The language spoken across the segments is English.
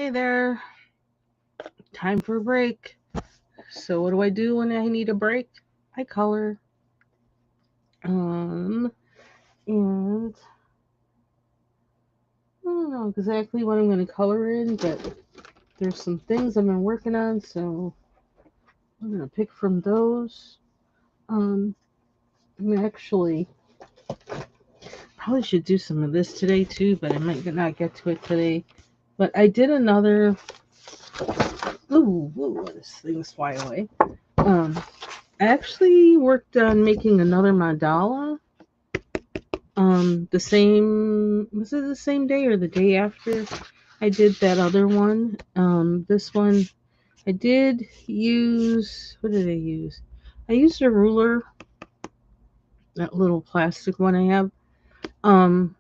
Hey there, time for a break. So what do I do when I need a break? I color. Um, and I don't know exactly what I'm going to color in, but there's some things I've been working on, so I'm going to pick from those. Um, I'm actually probably should do some of this today too, but I might not get to it today. But I did another. Ooh, this thing's fly away. Um, I actually worked on making another mandala. The same was it the same day or the day after I did that other one? This one I did use. What did I use? I used a ruler, that little plastic one I have. Um,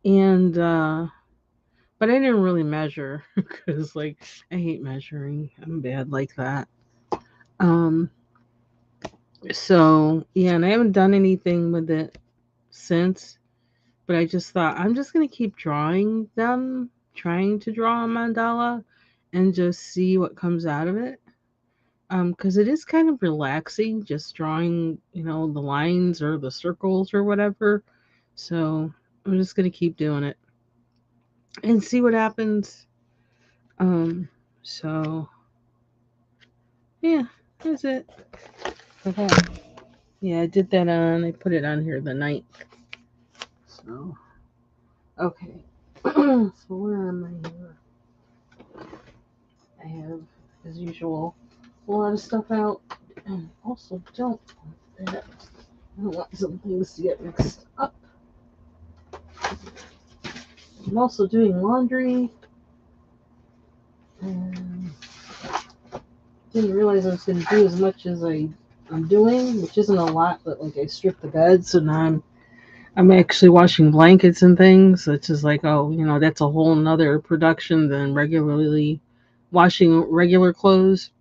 and but I didn't really measure because like I hate measuring. I'm bad like that. Um, so yeah, and I haven't done anything with it since. But I just thought I'm just gonna keep drawing them, trying to draw a mandala, and just see what comes out of it. Because it is kind of relaxing, just drawing, the lines or the circles or whatever. So I'm just gonna keep doing it and see what happens. Um, so yeah, that's it. Okay. Yeah, I did that on. I put it on here the night. So okay. So where am I here? I have, as usual, a lot of stuff out, and also don't want that. I don't want some things to get mixed up. I'm also doing laundry, and didn't realize I was going to do as much as I'm doing, which isn't a lot, but like I stripped the bed, so now I'm actually washing blankets and things. It's just like, oh, that's a whole nother production than regularly washing regular clothes.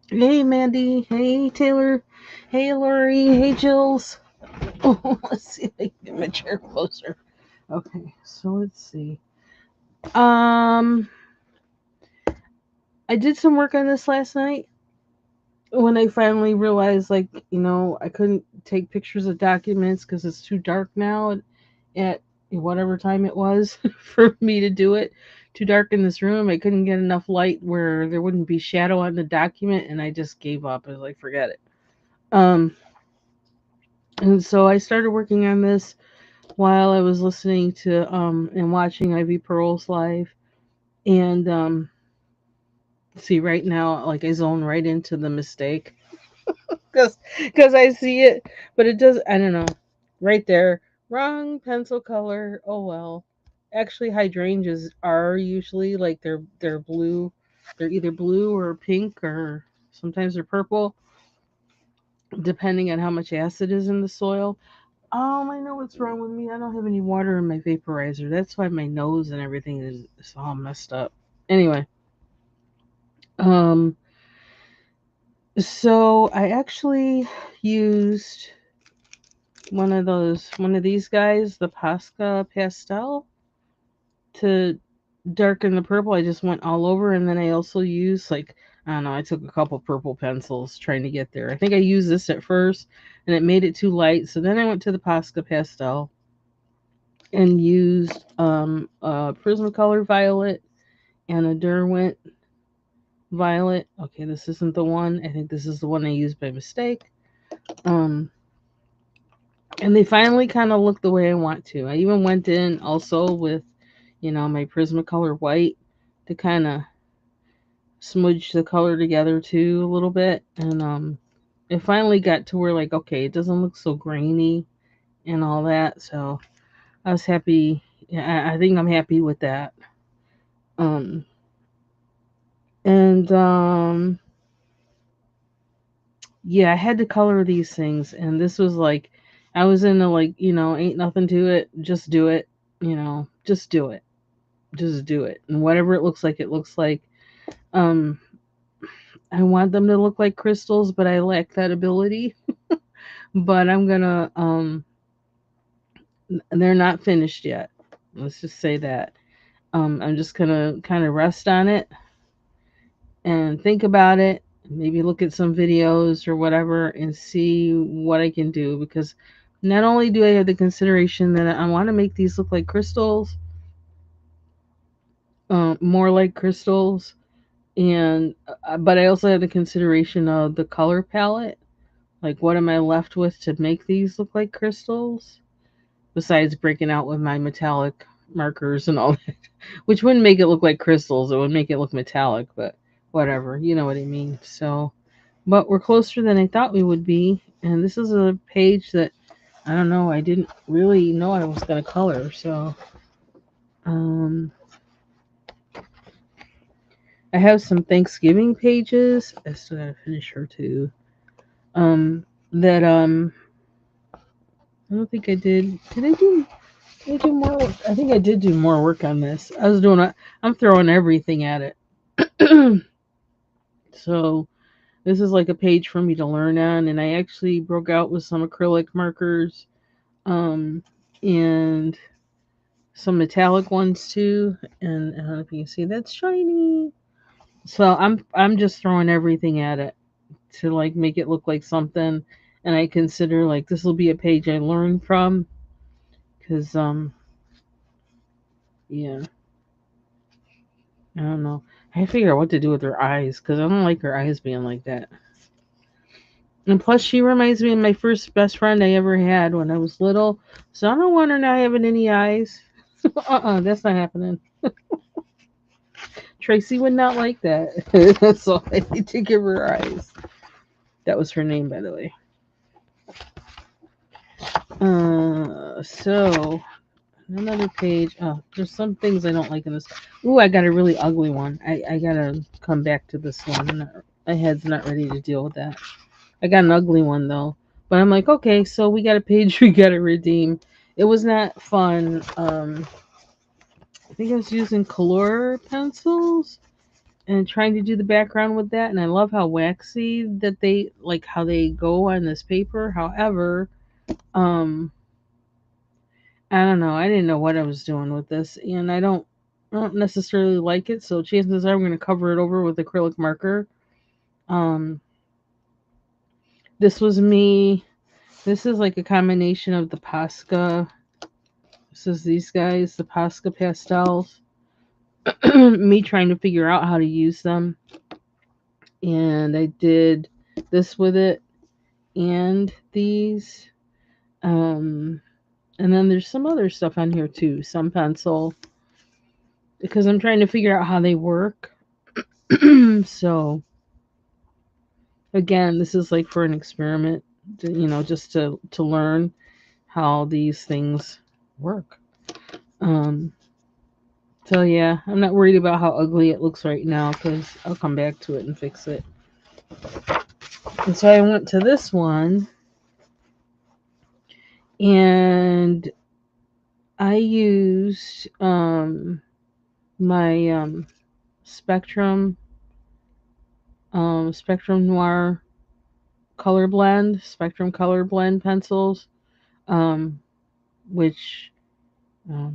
Hey, Mandy. Hey, Taylor. Hey, Lori. Hey, Jills. Oh, let's see if I can get my chair closer. Okay, so let's see. Um, I did some work on this last night when I finally realized, like, I couldn't take pictures of documents because it's too dark now at whatever time it was for me to do it. Too dark in this room. I couldn't get enough light where there wouldn't be shadow on the document, and I just gave up. I was like, forget it. Um, and so I started working on this while I was listening to and watching Ivy Pearl's live. And see, right now, like I zone right into the mistake because I see it, but it does. I don't know. Right there, wrong pencil color. Oh well. Actually, hydrangeas are usually like they're blue. They're either blue or pink or sometimes they're purple, depending on how much acid is in the soil. I know what's wrong with me. I don't have any water in my vaporizer. That's why my nose and everything is all messed up. Anyway, um, so I actually used one of these guys, the Posca Pastel, to darken the purple. I just went all over, and then I also used like I don't know. I took a couple purple pencils trying to get there. I think I used this at first, and it made it too light. So then I went to the Posca Pastel and used a Prismacolor violet and a Derwent violet. Okay, this isn't the one. I think this is the one I used by mistake. Um, and they finally kind of look the way I want to. I even went in also with, my Prismacolor white to kind of smudge the color together too a little bit. And it finally got to where like, okay, it doesn't look so grainy and all that. So I was happy. Yeah, I think I'm happy with that. Um, and yeah, I had to color these things, and this was like, I was in the like, ain't nothing to it, just do it, just do it, just do it, and whatever it looks like, it looks like. Um, I want them to look like crystals, but I lack that ability. But I'm gonna, they're not finished yet. Let's just say that. I'm just gonna kind of rest on it and think about it. Maybe look at some videos or whatever and see what I can do, because not only do I have the consideration that I want to make these look like crystals, more like crystals, and but I also have the consideration of the color palette. Like, what am I left with to make these look like crystals? Besides breaking out with my metallic markers and all that, which wouldn't make it look like crystals. It would make it look metallic, but whatever. You know what I mean. So, but we're closer than I thought we would be. And this is a page that I don't know. I didn't really know I was going to color. So, um, I have some Thanksgiving pages. I still got to finish her too. That I don't think I did. Did I do? Did I do more? I think I did do more work on this. I was doing. I'm throwing everything at it. So this is like a page for me to learn on, and I actually broke out with some acrylic markers, um, and some metallic ones too. And I don't know if you can see that's shiny. So I'm just throwing everything at it to like make it look like something. And I consider like this will be a page I learn from, because yeah, I don't know. I figure out what to do with her eyes, because I don't like her eyes being like that. And plus, she reminds me of my first best friend I ever had when I was little. So I don't want her not having any eyes. That's not happening. Tracy would not like that. So I need to give her eyes. That was her name, by the way. So another page. Oh, there's some things I don't like in this. Ooh, I got a really ugly one. I gotta come back to this one. My head's not ready to deal with that. I got an ugly one though. But I'm like, okay, so we got a page we gotta redeem. It was not fun. I think I was using color pencils and trying to do the background with that, and I love how waxy that they like how they go on this paper. However, um I don't know. I didn't know what I was doing with this, and I don't necessarily like it. So chances are I'm going to cover it over with acrylic marker. Um, this was me. This is like a combination of the Posca. This is these guys, the Posca pastels. Me trying to figure out how to use them, and I did this with it and these. Um, and then there's some other stuff on here too, some pencil, because I'm trying to figure out how they work. So again, this is like for an experiment, just to learn how these things work. Um, so yeah, I'm not worried about how ugly it looks right now, because I'll come back to it and fix it. And so I went to this one, and I used my Spectrum Spectrum Noir Spectrum color blend pencils, um, which no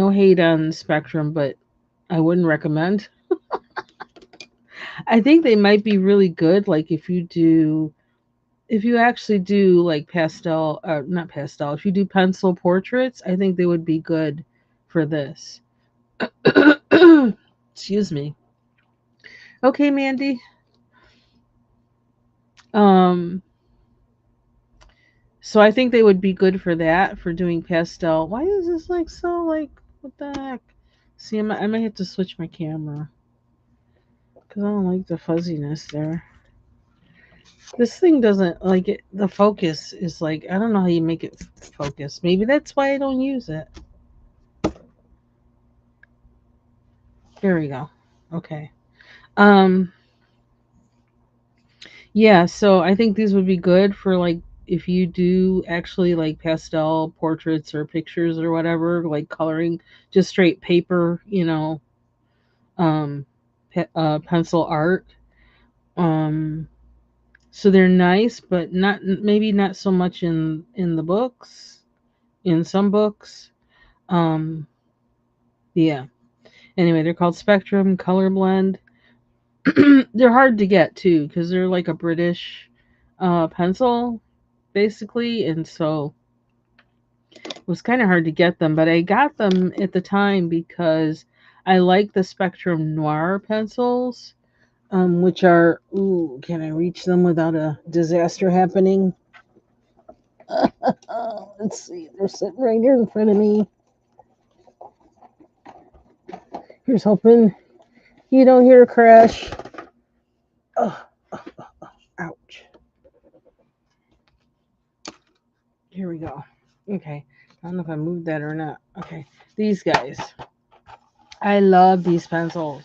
hate on Spectrum, but I wouldn't recommend. I think they might be really good, like if you actually do like pastel, not pastel, if you do pencil portraits, I think they would be good for this. Excuse me. Okay, Mandy. Um, so I think they would be good for that, for doing pastel. Why is this like so like what the heck? See, I might have to switch my camera because I don't like the fuzziness there. This thing doesn't like it. The focus is like, I don't know how you make it focus. Maybe that's why I don't use it. There we go. Okay. Um. Yeah. So I think these would be good for like if you do actually like pastel portraits or pictures or whatever, like coloring just straight paper. Um, pencil art. Um. So they're nice, but not maybe not so much in the books. In some books. Um Yeah. Anyway, they're called Spectrum Color Blend. They're hard to get too because they're like a British pencil, basically, and so it was kind of hard to get them. But I got them at the time because I like the Spectrum Noir pencils, which are, ooh, can I reach them without a disaster happening? Let's see, they're sitting right here in front of me. Here's hoping you don't hear a crash. Oh, ouch. Here we go. Okay. I don't know if I moved that or not. Okay. These guys. I love these pencils.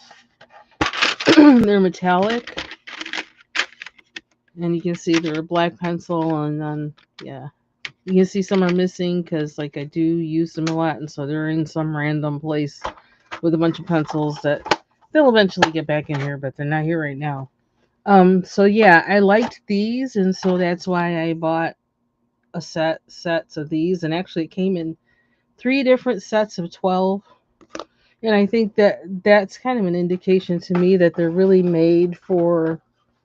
They're metallic. And you can see they're a black pencil. And then, yeah. You can see some are missing because, like, I do use them a lot. And so they're in some random place with a bunch of pencils that they'll eventually get back in here, but they're not here right now. So yeah, I liked these, and so that's why I bought a sets of these, and actually it came in 3 different sets of 12. And I think that that's kind of an indication to me that they're really made for,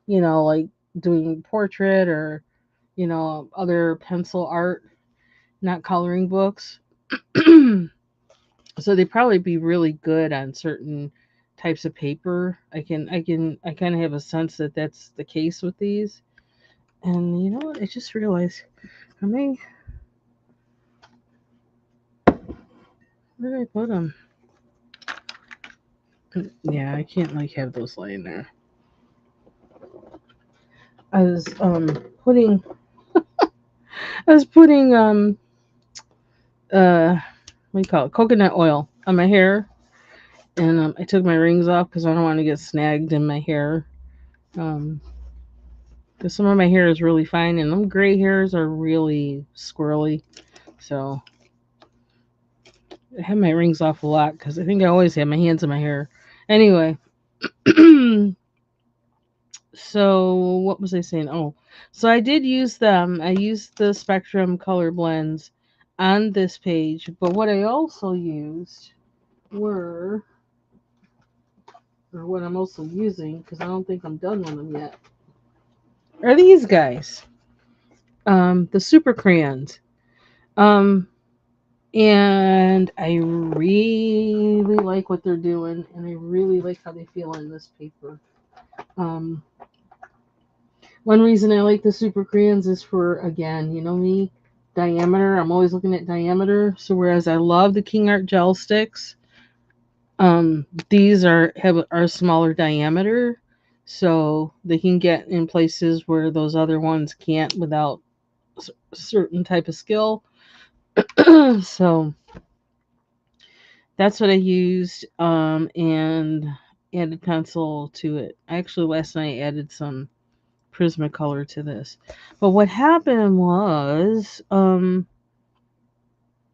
like doing portrait or, other pencil art, not coloring books. So they probably be really good on certain types of paper. I kind of have a sense that that's the case with these. And you know what? I just realized, I mean, where did I put them? Yeah, I can't like have those laying there. I was putting I was putting what do you call it, coconut oil on my hair, and I took my rings off because I don't want to get snagged in my hair. Um, because some of my hair is really fine, and them gray hairs are really squirrely. So I have my rings off a lot because I think I always have my hands in my hair. Anyway, so what was I saying? Oh, so I did use them. I used the Spectrum color blends on this page, but what I also used were, or what I'm also using, because I don't think I'm done with them yet, are these guys, the super crayons. Um, and I really like what they're doing, and I really like how they feel on this paper. Um, One reason I like the super crayons is for, again, you know me, diameter. I'm always looking at diameter. So whereas I love the King Art gel sticks, these are smaller diameter, so they can get in places where those other ones can't without certain type of skill. So that's what I used, and added pencil to it. Actually, last night I added some Prismacolor to this. But what happened was,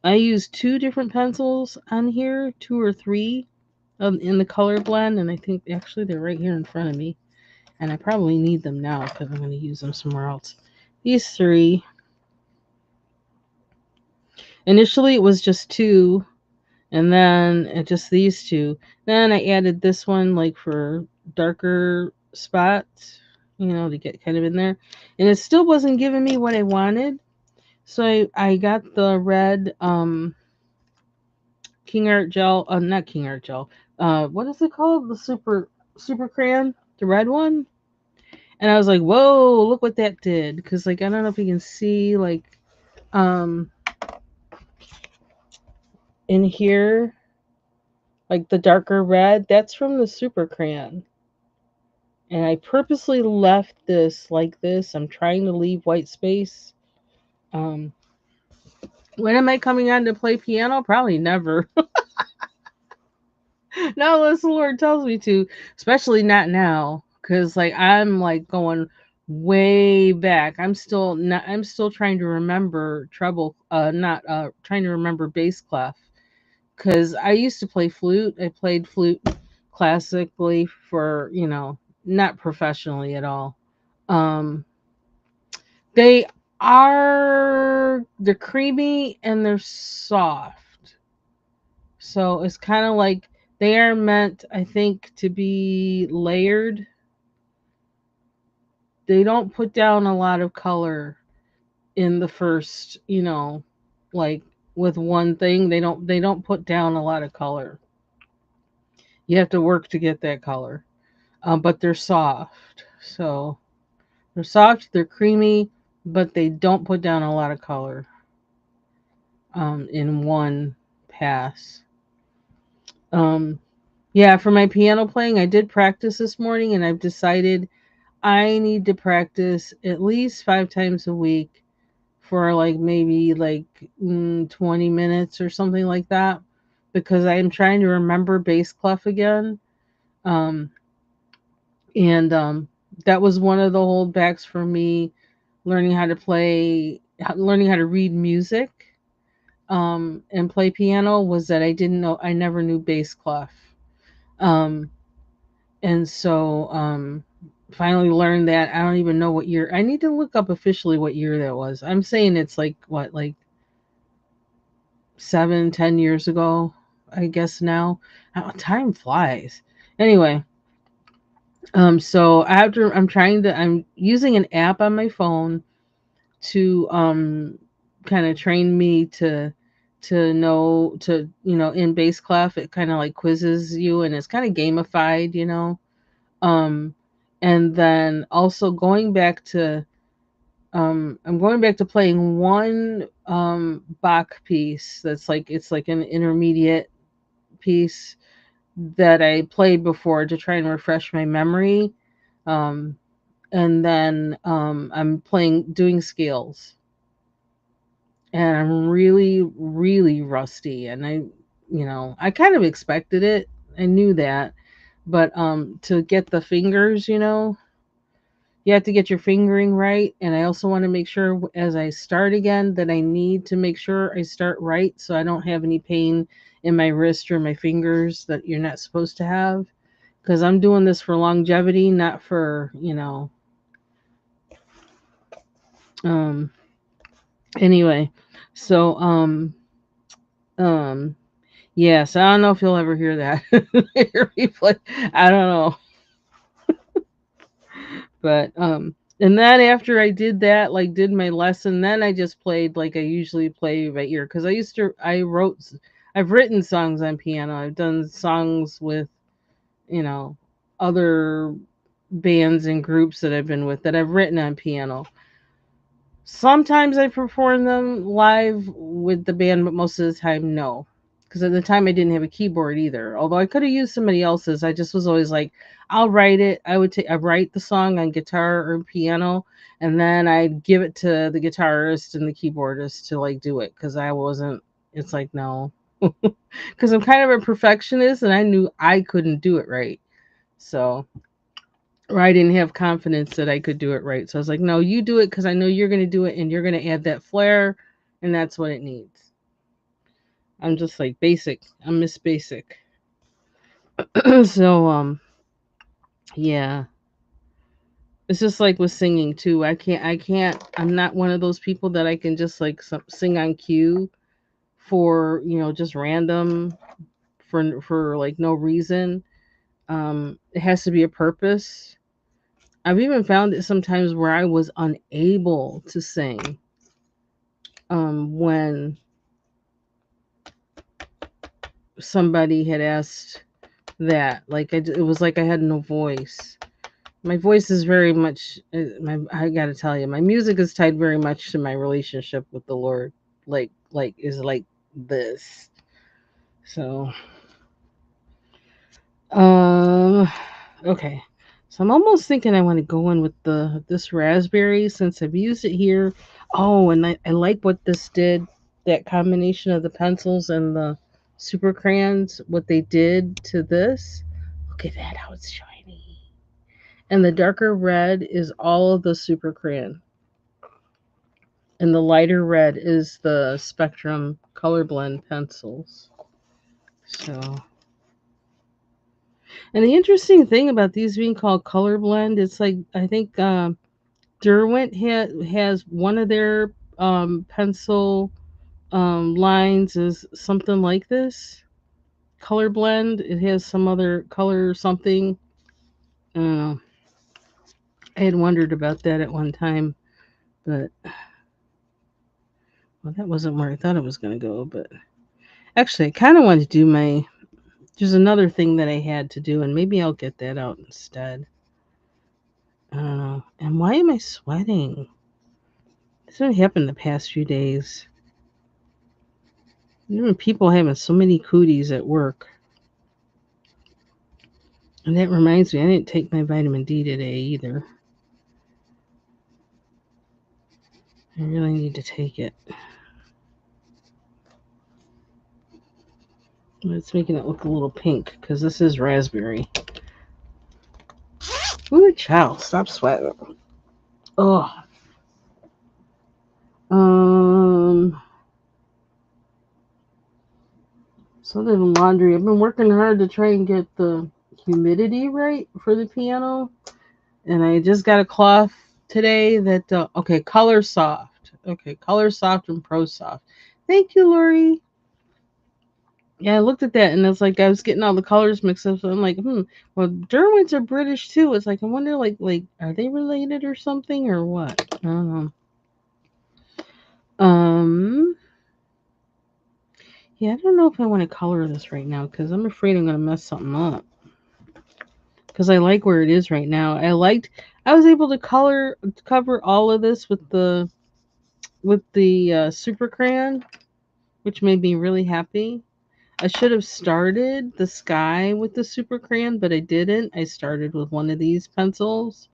I used 2 different pencils on here, 2 or 3, in the color blend, and I think actually they're right here in front of me, and I probably need them now because I'm going to use them somewhere else. These 3. Initially, it was just 2, and then just these 2. Then I added this one like for darker spots, to get kind of in there, and it still wasn't giving me what I wanted. So I got the red King Art gel, not King Art gel. What is it called? The super crayon, the red one. And I was like, whoa, look what that did. Because like I don't know if you can see like um in here, like the darker red. That's from the super crayon. And I purposely left this like this. I'm trying to leave white space. Um, when am I coming on to play piano? Probably never. Not unless the Lord tells me to, especially not now, because like I'm like going way back. I'm still trying to remember treble, not trying to remember bass clef, because I used to play flute. I played flute classically for, not professionally at all. Um, they they're creamy and they're soft. So it's kind of like they are meant, I think, to be layered. They don't put down a lot of color in the first, like with one thing, they don't put down a lot of color. You have to work to get that color. But they're soft. So they're soft, they're creamy, but they don't put down a lot of color in one pass. Um, yeah, for my piano playing, I did practice this morning, and I've decided I need to practice at least 5 times a week for like maybe like 20 minutes or something like that, because I am trying to remember bass clef again. Um, and that was one of the holdbacks for me learning how to learning how to read music and play piano, was that I never knew bass clef. Um, and so finally learned that. I don't even know what year. I need to look up officially what year that was. I'm saying it's like what, like 7, 10 years ago, I guess now. Time flies. Anyway, so I'm using an app on my phone to kind of train me to know to in bass clef. It kind of like quizzes you, and it's kind of gamified. Um, and then also I'm going back to playing one Bach piece that's like, it's like an intermediate piece that I played before to try and refresh my memory. Um, and then I'm playing doing scales, and I'm really really rusty, and I kind of expected it. I knew that, but to get the fingers, you have to get your fingering right. And I also want to make sure as I start again that I need to make sure I start right, so I don't have any pain in my wrist or my fingers that you're not supposed to have, because I'm doing this for longevity, not for, um anyway. So um yeah, so I don't know if you'll ever hear that replay. I don't know. But and then after I did that, like did my lesson, then I just played like I usually play by ear, because I've written songs on piano. I've done songs with, you know, other bands and groups that I've been with that I've written on piano. Sometimes I perform them live with the band, but most of the time, no. Because at the time, I didn't have a keyboard either. Although I could have used somebody else's, I just was always like, I'll write it. I write the song on guitar or piano, and then I'd give it to the guitarist and the keyboardist to like do it, because I wasn't. It's like, no, because I'm kind of a perfectionist, and I knew I couldn't do it right. So, or I didn't have confidence that I could do it right. So I was like, no, you do it, because I know you're going to do it, and you're going to add that flair, and that's what it needs. I'm just like basic. I'm Miss Basic. So yeah. It's just like with singing too. I'm not one of those people that I can just like sing on cue for, just random, for like no reason. It has to be a purpose. I've even found it sometimes where I was unable to sing when somebody had asked that. Like it was like I had no voice. My voice is very much I got to tell you, my music is tied very much to my relationship with the Lord. Like is like this. So um okay. So I'm almost thinking I want to go in with this raspberry, since I've used it here. Oh, and I like what this did, that combination of the pencils and the super crayons, what they did to this. Look at that, how it's shiny. And the darker red is all of the super crayon. And the lighter red is the Spectrum color blend pencils. So, and the interesting thing about these being called color blend, it's like I think Derwent has one of their pencil lines is something like this. color blend. It has some other color or something. I don't know. I had wondered about that at one time, but well, that wasn't where I thought it was going to go. But actually, I kind of wanted to do my. There's another thing that I had to do, and maybe I'll get that out instead. I don't know. And why am I sweating? This what happened the past few days. Even people having so many cooties at work. And that reminds me, I didn't take my vitamin D today either. I really need to take it. It's making it look a little pink because this is raspberry. Ooh, child, stop sweating. Oh. So other than laundry, I've been working hard to try and get the humidity right for the piano. And I just got a cloth today that, okay, Color Soft. Okay, Color Soft and Pro Soft. Thank you, Lori. Yeah, I looked at that and it's like I was getting all the colors mixed up. So I'm like, well, Derwents are British too. It's like I wonder, like, are they related or something or what? I don't know. Yeah, I don't know if I want to color this right now because I'm afraid I'm gonna mess something up. Because I like where it is right now. I was able to cover all of this with the super crayon, which made me really happy. I should have started the sky with the super crayon, but I didn't. I started with one of these pencils.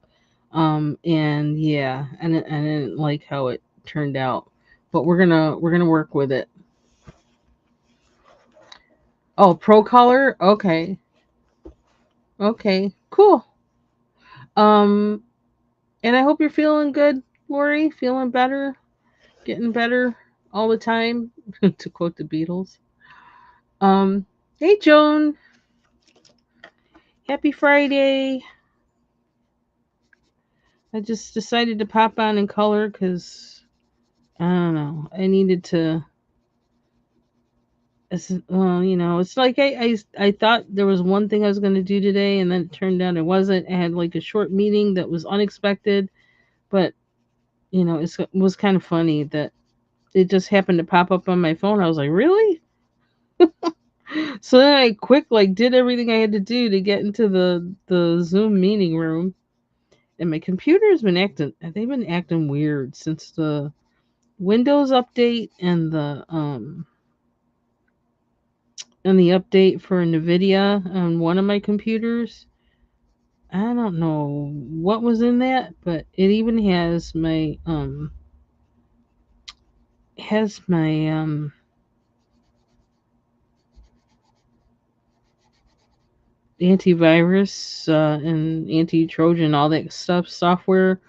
And yeah, I didn't like how it turned out. But we're gonna work with it. Oh, Pro Color? Okay. Okay. Cool. Um and I hope you're feeling good, Lori. Feeling better, getting better all the time, to quote the Beatles. Um, hey Joan, happy Friday. I just decided to pop on in color because I don't know. I needed to. Well, it's like I thought there was one thing I was going to do today, and then it turned out it wasn't. I had like a short meeting that was unexpected, but it was kind of funny that it just happened to pop up on my phone. I was like, really? So then I quick like did everything I had to do to get into the Zoom meeting room. And my computer's been acting they've been acting weird since the Windows update and the update for Nvidia on one of my computers. I don't know what was in that, but it even has my antivirus and anti-trojan, all that stuff software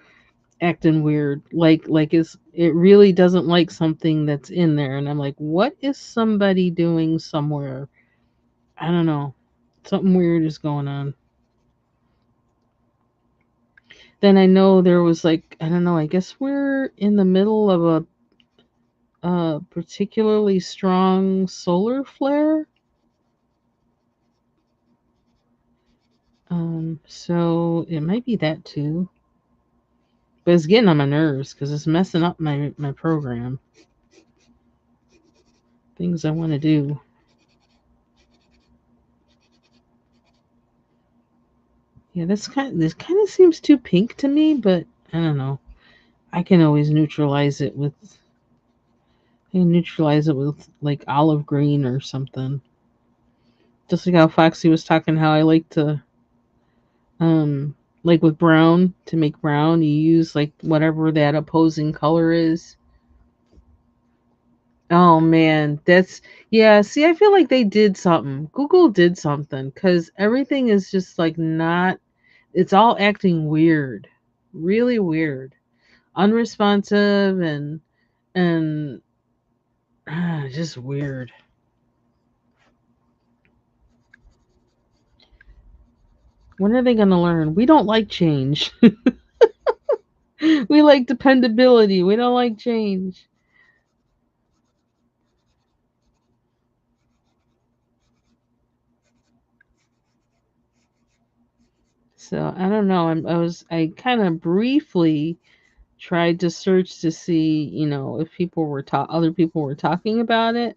acting weird, like it really doesn't like something that's in there, and I'm like, what is somebody doing somewhere? I don't know, something weird is going on. Then I know there was like, I don't know, I guess we're in the middle of a particularly strong solar flare. So it might be that too, but it's getting on my nerves because it's messing up my program, things I want to do. Yeah, this kind of seems too pink to me, but I don't know. I can always neutralize it with like olive green or something. Just like how Foxy was talking, how I like to like with brown, to make brown, you use like whatever that opposing color is. Oh man, that's yeah. See, I feel like they did something. Google did something because everything is just like not. It's all acting weird, really weird, unresponsive, and just weird. When are they gonna learn? We don't like change. We like dependability. We don't like change. So I don't know. I kind of briefly tried to search to see, if other people were talking about it,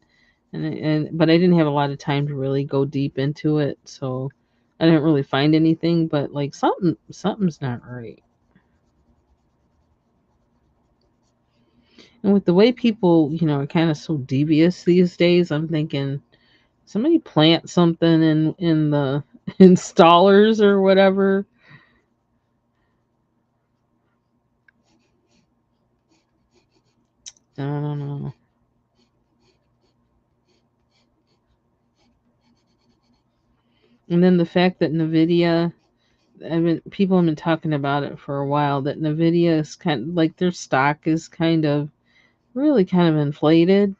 but I didn't have a lot of time to really go deep into it, so I didn't really find anything. But like something's not right. And with the way people, are kind of so devious these days, I'm thinking somebody plant something in the installers or whatever. I don't know. And then the fact that Nvidia, people have been talking about it for a while, that Nvidia is kind of like their stock is really kind of inflated.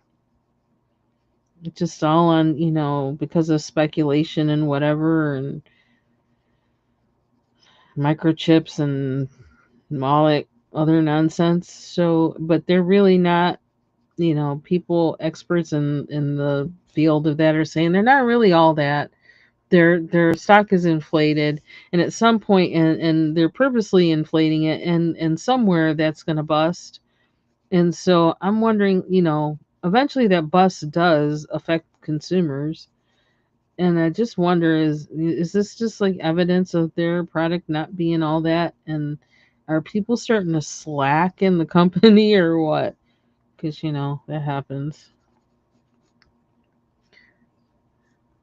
It's just all on, because of speculation and whatever, and microchips and all that other nonsense. So, but they're really not, people, experts in the field of that are saying they're not really all that. Their stock is inflated, and at some point, and they're purposely inflating it, and somewhere that's going to bust. And so I'm wondering, eventually that bust does affect consumers. And I just wonder, is this just like evidence of their product not being all that? And are people starting to slack in the company or what? Because, that happens.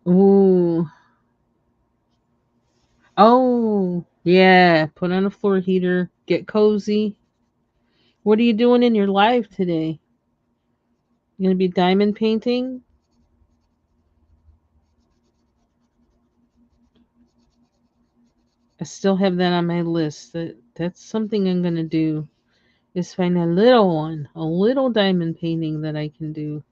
Ooh. Oh, yeah. Put on a floor heater, get cozy. What are you doing in your life today? You gonna be diamond painting? I still have that on my list. That's something I'm gonna do. Is find a little one, a little diamond painting that I can do.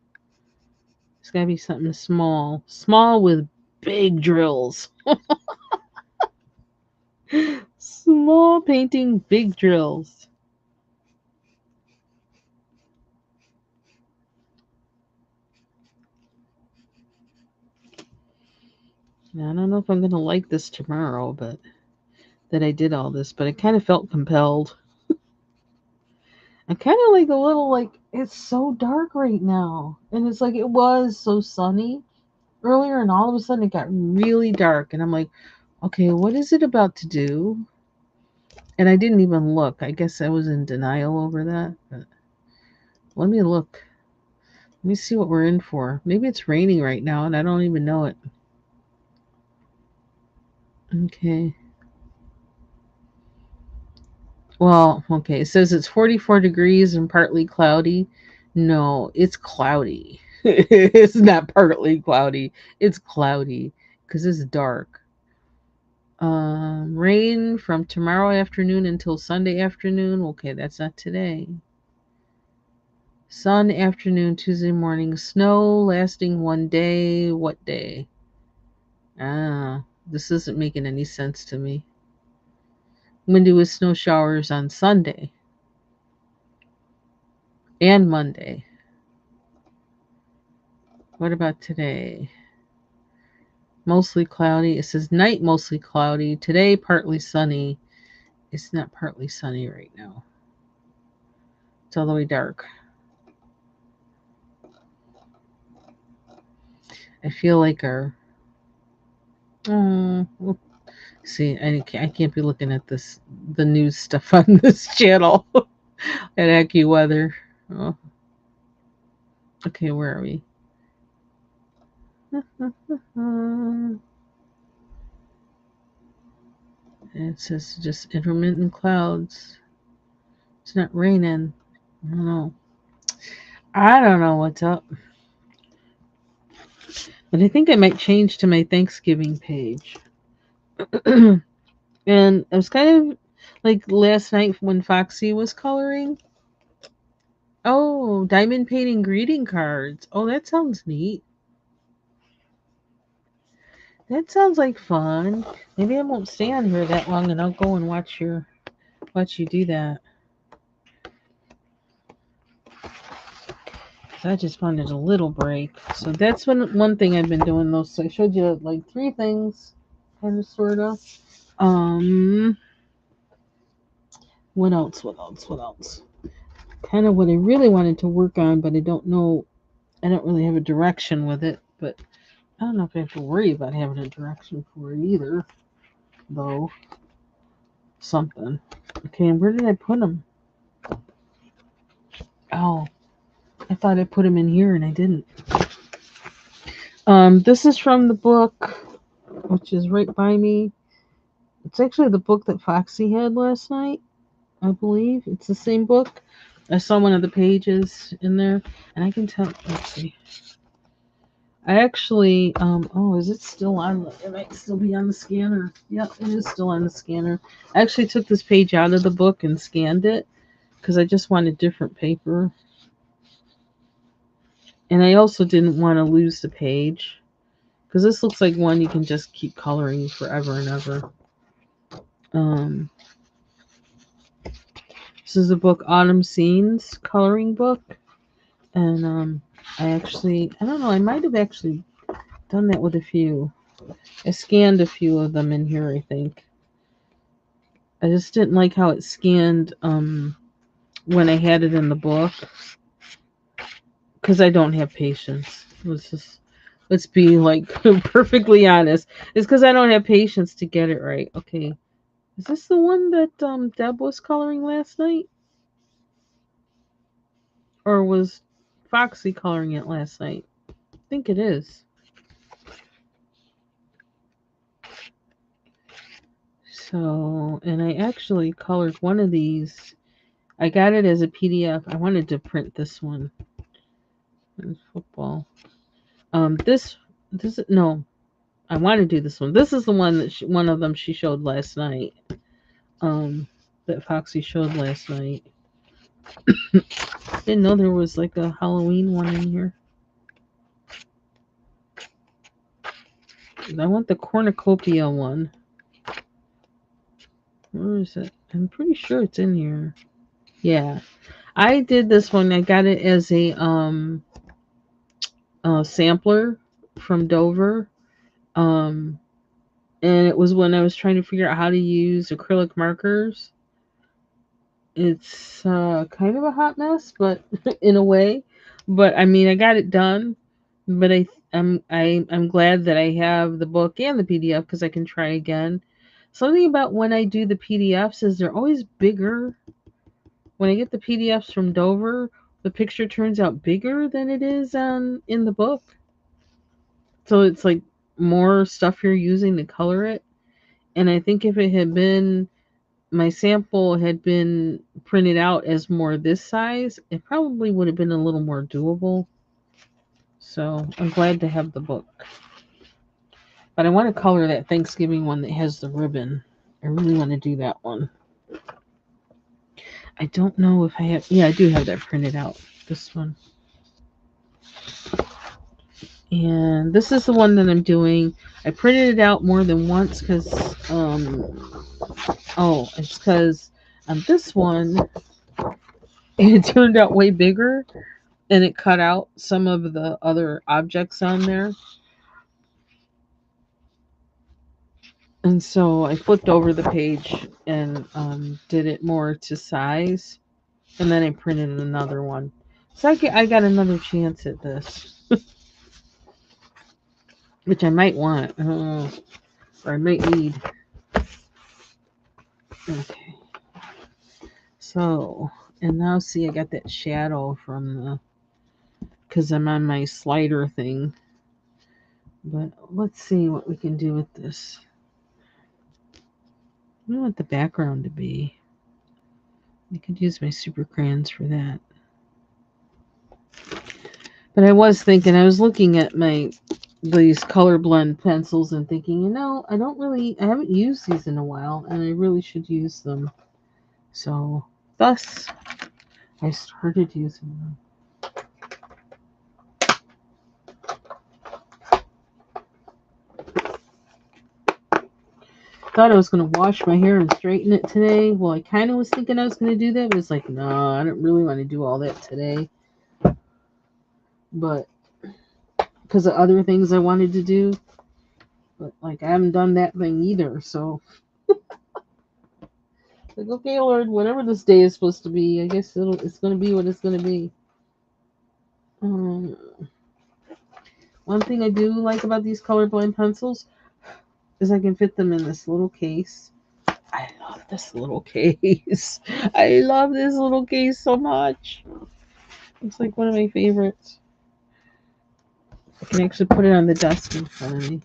It's gotta be something small, small with big drills. Small painting, big drills. Now, I don't know if I'm gonna like this tomorrow, but that I did all this, but I kind of felt compelled. I kind of like a little like it's so dark right now, and it's like it was so sunny earlier, and all of a sudden it got really dark, and I'm like, okay, what is it about to do? And I didn't even look. I guess I was in denial over that. But let me look. Let me see what we're in for. Maybe it's raining right now, and I don't even know it. Okay. Well, okay. It says it's 44 degrees and partly cloudy. No, it's cloudy. It's not partly cloudy. It's cloudy because it's dark. Rain from tomorrow afternoon until Sunday afternoon. Okay, that's not today. Sun afternoon, Tuesday morning. Snow lasting 1 day. What day? Ah, this isn't making any sense to me. Windy with snow showers on Sunday and Monday. What about today? Mostly cloudy. It says night mostly cloudy. Today partly sunny. It's not partly sunny right now. It's all the way dark. I feel like well, see, I can't be looking at the news stuff on this channel at AccuWeather. Oh, okay, where are we? It says just intermittent clouds. It's not raining. I don't know. I don't know what's up. But I think I might change to my Thanksgiving page. And it was kind of like last night when Foxy was coloring. Oh, diamond painting greeting cards. Oh, that sounds neat. That sounds like fun. Maybe I won't stay on here that long, and I'll go and watch you do that. 'Cause I just wanted a little break. So that's one thing I've been doing. Those, so I showed you like three things, kind of, sort of. Um, what else? What else? What else? Kind of what I really wanted to work on, but I don't know. I don't really have a direction with it, but I don't know if I have to worry about having a direction for it either, though. Something. Okay, and where did I put them? Oh, I thought I put them in here and I didn't. This is from the book, which is right by me. It's actually the book that Foxy had last night, I believe. It's the same book. I saw one of the pages in there, and I can tell. Let's see. I actually, oh, is it still on? It might still be on the scanner. Yep, it is still on the scanner. I actually took this page out of the book and scanned it because I just wanted different paper. And I also didn't want to lose the page because this looks like one you can just keep coloring forever and ever. Um, this is the book Autumn Scenes coloring book. And I don't know, I might have actually done that with a few. I scanned a few of them in here, I think. I just didn't like how it scanned when I had it in the book because I don't have patience. Let's be like perfectly honest. It's because I don't have patience to get it right. Okay, is this the one that Deb was coloring last night, or was Foxy coloring it last night? I think it is. So, and I actually colored one of these. I got it as a PDF. I wanted to print this one. It's football. This no, I want to do this one. This is the one that one of them she showed last night. Um, that Foxy showed last night. Didn't know there was like a Halloween one in here. I want the cornucopia one. Where is it? I'm pretty sure it's in here. Yeah, I did this one. I got it as a sampler from Dover. Um, and it was when I was trying to figure out how to use acrylic markers. It's kind of a hot mess, but in a way. But I mean, I got it done. But I'm glad that I have the book and the PDF because I can try again. Something about when I do the PDFs is they're always bigger. When I get the PDFs from Dover, the picture turns out bigger than it is in the book. So it's like more stuff you're using to color it. And I think if it had been my sample had been printed out as more this size, it probably would have been a little more doable. So I'm glad to have the book. But I want to color that Thanksgiving one that has the ribbon. I really want to do that one. I don't know if I have. Yeah, I do have that printed out. This one. And this is the one that I'm doing. I printed it out more than once because, it's because on this one, it turned out way bigger and it cut out some of the other objects on there. And so I flipped over the page and did it more to size. And then I printed another one. So I got another chance at this, which I might want. I don't know. Or I might need. Okay. So, and now see, I got that shadow from because I'm on my slider thing. But let's see what we can do with this. I don't want the background to be. I could use my super crayons for that. But I was looking at these color blend pencils and thinking, I haven't used these in a while and I really should use them. So, thus, I started using them. Thought I was going to wash my hair and straighten it today. Well, I kind of was thinking I was going to do that, but it's like, no, I don't really want to do all that today. But because of other things I wanted to do. But like I haven't done that thing either, so Like, okay, Lord, whatever this day is supposed to be, I guess it's going to be what it's going to be. Um, One thing I do like about these colorblind pencils is I can fit them in this little case. I love this little case. I love this little case so much. It's like one of my favorites. I can actually put it on the desk in front of me.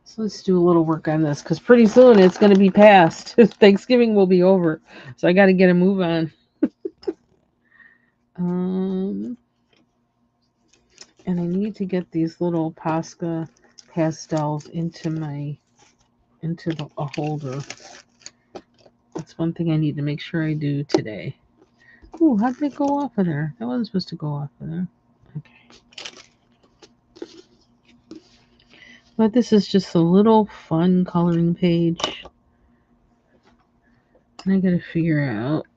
So let's do a little work on this because pretty soon it's going to be past. Thanksgiving will be over. So I got to get a move on. And I need to get these little Posca pastels into a holder. That's one thing I need to make sure I do today. Ooh, how did it go off of there? That wasn't supposed to go off of there. Okay. But this is just a little fun coloring page. I gotta figure out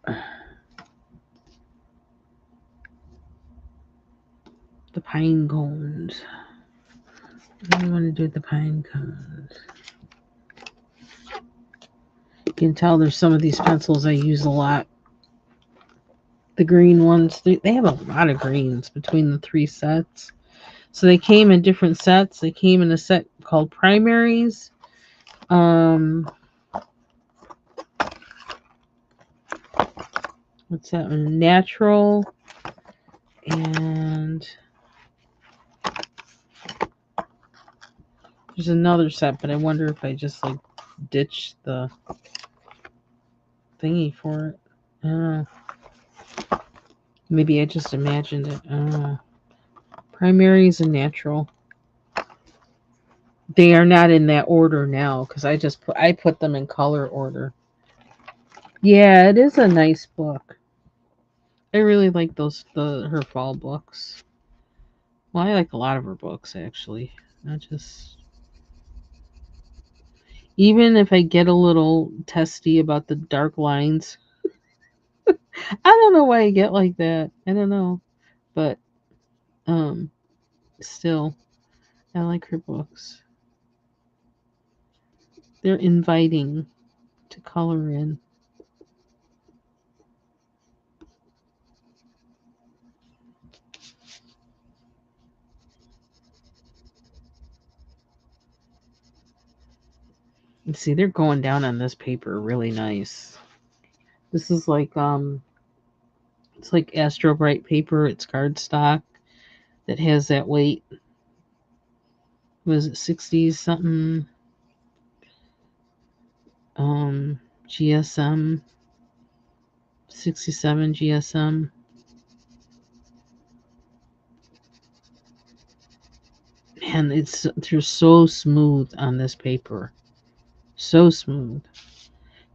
the pine cones. What do I want to do with the pine cones? You can tell there's some of these pencils I use a lot. The green ones, they have a lot of greens between the 3 sets. So they came in different sets. They came in a set called Primaries. What's that one? Natural. And there's another set, but I wonder if I just like ditch the thingy for it. I don't know. Maybe I just imagined it. I don't know. Primaries and natural. They are not in that order now because I put them in color order. Yeah, it is a nice book. I really like her fall books. Well, I like a lot of her books actually. Not just even if I get a little testy about the dark lines. I don't know why I get like that. I don't know. But still I like her books. They're inviting to color in. And see, they're going down on this paper really nice. This is like it's like Astro Bright paper. It's cardstock that has that weight. Was it 60s something? GSM 67 GSM. Man, they're so smooth on this paper. So smooth.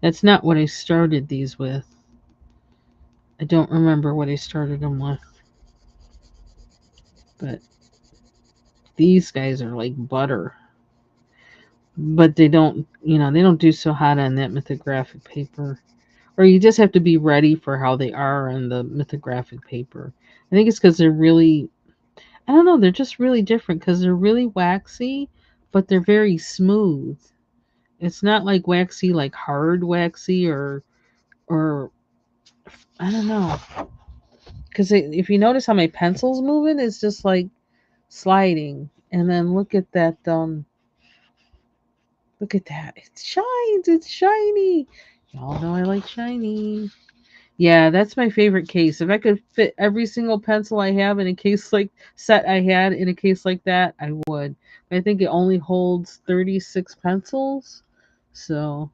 That's not what I started these with. I don't remember what I started them with. But these guys are like butter. But they don't do so hot on that mythographic paper. Or you just have to be ready for how they are on the mythographic paper. I think it's because they're really, I don't know, they're just really different because they're really waxy, but they're very smooth. It's not like waxy, like hard waxy or I don't know. Because if you notice how my pencil's moving, it's just like sliding. And then look at that. Look at that. It shines. It's shiny. Y'all know I like shiny. Yeah, that's my favorite case. If I could fit every single pencil I have in a case like set I had in a case like that, I would. But I think it only holds 36 pencils. So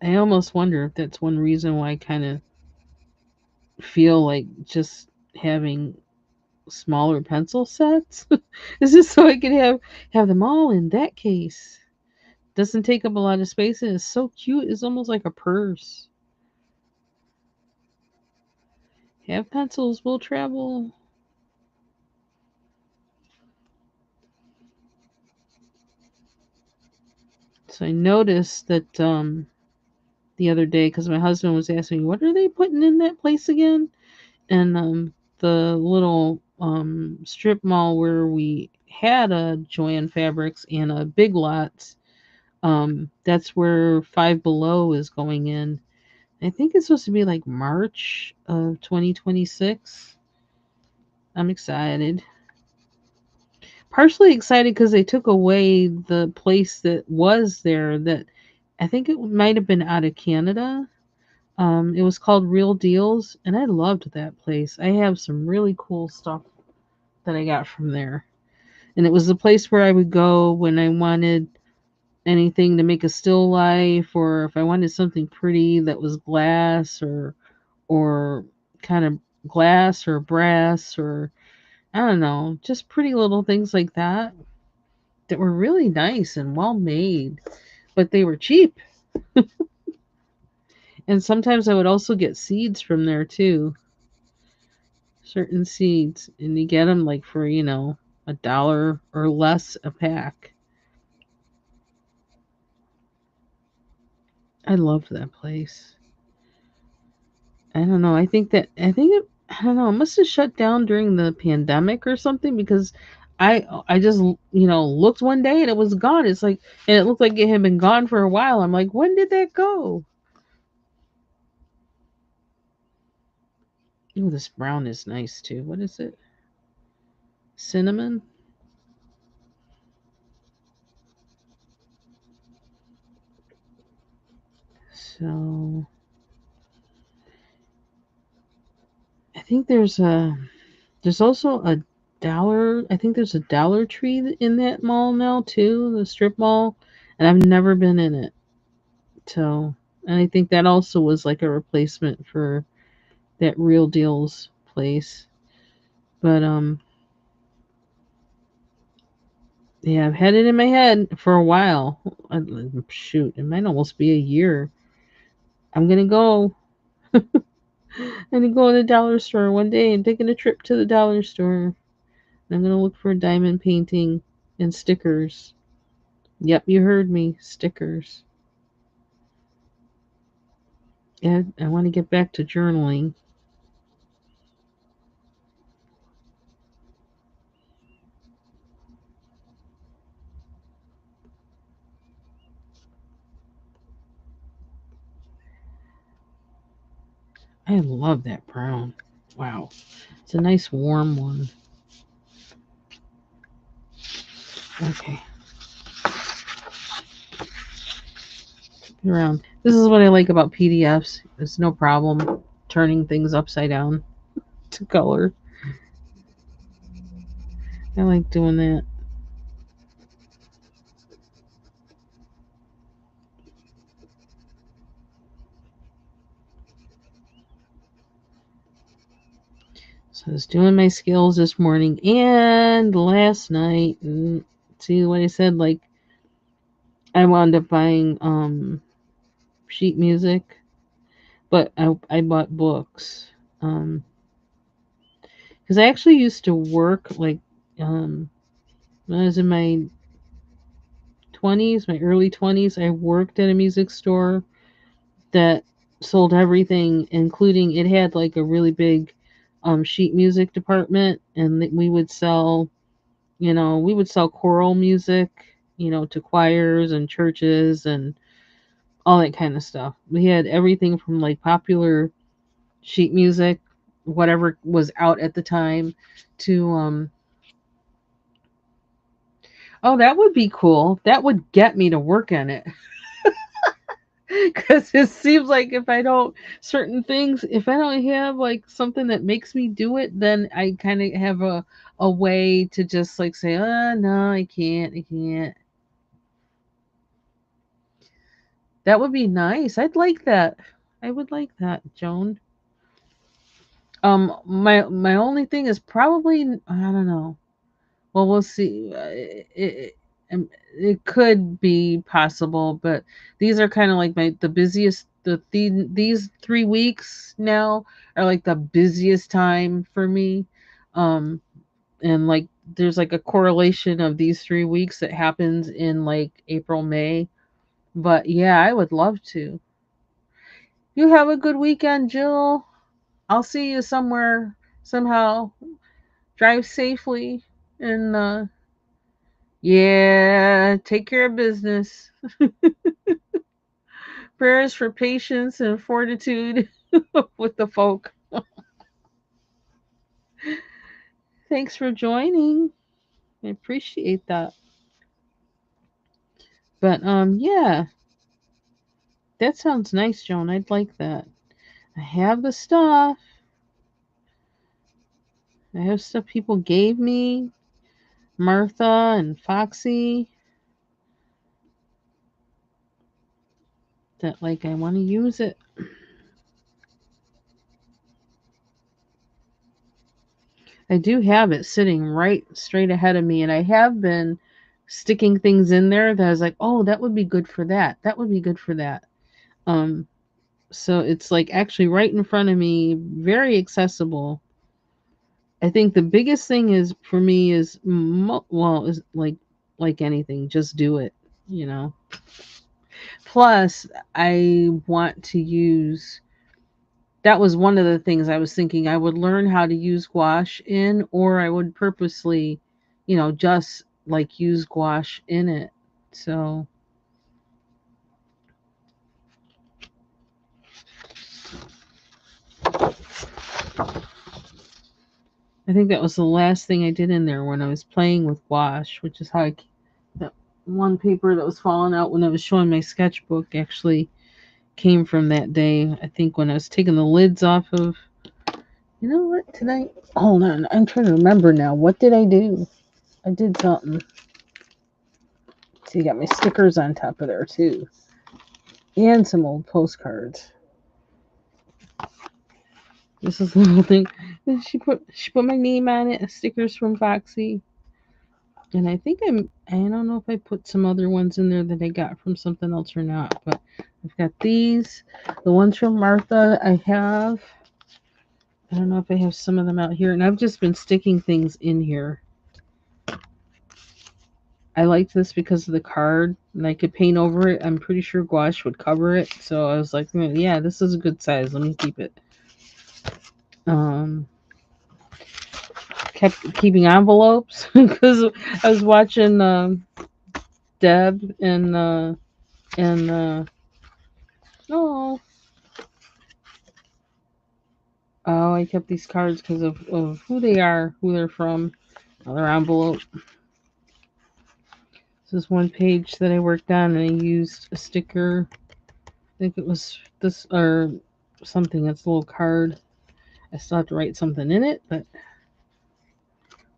I almost wonder if that's one reason why I kind of feel like just having smaller pencil sets. Is just so I could have them all in that case. Doesn't take up a lot of space and it's so cute. It's almost like a purse. Have pencils will travel. So I noticed that the other day because my husband was asking me, what are they putting in that place again? And the little strip mall where we had a Joann Fabrics and a Big Lots. That's where Five Below is going in. I think it's supposed to be like March of 2026. I'm excited. Partially excited because they took away the place that was there that I think it might have been out of Canada. It was called Real Deals, and I loved that place. I have some really cool stuff that I got from there. And it was the place where I would go when I wanted anything to make a still life, or if I wanted something pretty that was glass or kind of glass or brass, or I don't know, just pretty little things like that that were really nice and well made, but they were cheap. And sometimes I would also get seeds from there too, certain seeds, and you get them like for, $1 or less a pack. I loved that place. I don't know. I don't know. It must have shut down during the pandemic or something because I just looked one day and it was gone. It's like and it looked like it had been gone for a while. I'm like, when did that go? Oh, this brown is nice too. What is it? Cinnamon? So I think there's also a dollar. I think there's a Dollar Tree in that mall now too, the strip mall, and I've never been in it. So, and I think that also was like a replacement for that Real Deals place. But yeah, I've had it in my head for a while. Shoot, it might almost be a year. I'm gonna go. I'm gonna go to the dollar store one day and taking a trip to the dollar store. I'm gonna look for a diamond painting and stickers. Yep, you heard me. Stickers. Yeah, I want to get back to journaling. I love that brown. Wow, it's a nice warm one. Okay, around. This is what I like about PDFs. It's no problem turning things upside down to color. I like doing that. So I was doing my skills this morning and last night. And see what I said? Like I wound up buying sheet music, but I bought books. Um, because I actually used to work like when I was in my 20s, my early 20s. I worked at a music store that sold everything, including it had like a really big sheet music department, and we would sell, we would sell choral music, to choirs and churches and all that kind of stuff. We had everything from like popular sheet music, whatever was out at the time, to oh, that would be cool. That would get me to work on it. Because it seems like if I don't certain things, if I don't have like something that makes me do it, then I kind of have a way to just like say, no, I can't. That would be nice. I'd like that. I would like that, Joan. My only thing is probably I don't know. Well, we'll see. It could be possible, but these are kind of like the busiest. These 3 weeks now are like the busiest time for me, um, and like there's like a correlation of these 3 weeks that happens in like April, May. But yeah, I would love to. You have a good weekend, Jill. I'll see you somewhere somehow. Drive safely and Yeah, take care of business. Prayers for patience and fortitude with the folk. Thanks for joining. I appreciate that. But yeah, that sounds nice, Joan. I'd like that. I have the stuff. I have stuff people gave me. Martha and Foxy. That like I want to use it. I do have it sitting right straight ahead of me, and I have been sticking things in there that I was like, oh, that would be good for that. That would be good for that. Um, so it's like actually right in front of me, very accessible. I think the biggest thing is for me is well is like anything, just do it. You know. Plus, I want to use. That was one of the things I was thinking. I would learn how to use gouache in, or I would purposely, just like use gouache in it. So I think that was the last thing I did in there when I was playing with gouache, which is how that one paper that was falling out when I was showing my sketchbook actually came from that day. I think when I was taking the lids off of, you know what, tonight? Hold on, I'm trying to remember now. What did I do? I did something. See, you got my stickers on top of there too, and some old postcards. This is the little thing. She put my name on it. Stickers from Foxy, and I think I don't know if I put some other ones in there that I got from something else or not. But I've got these. The ones from Martha I have. I don't know if I have some of them out here, and I've just been sticking things in here. I liked this because of the card, and I could paint over it. I'm pretty sure gouache would cover it, so I was like, yeah, this is a good size. Let me keep it. Um, kept keeping envelopes because I was watching Deb and oh I kept these cards because of who they are, who they're from. Another envelope. This is one page that I worked on, and I used a sticker. I think it was this or something. It's a little card. I still have to write something in it, but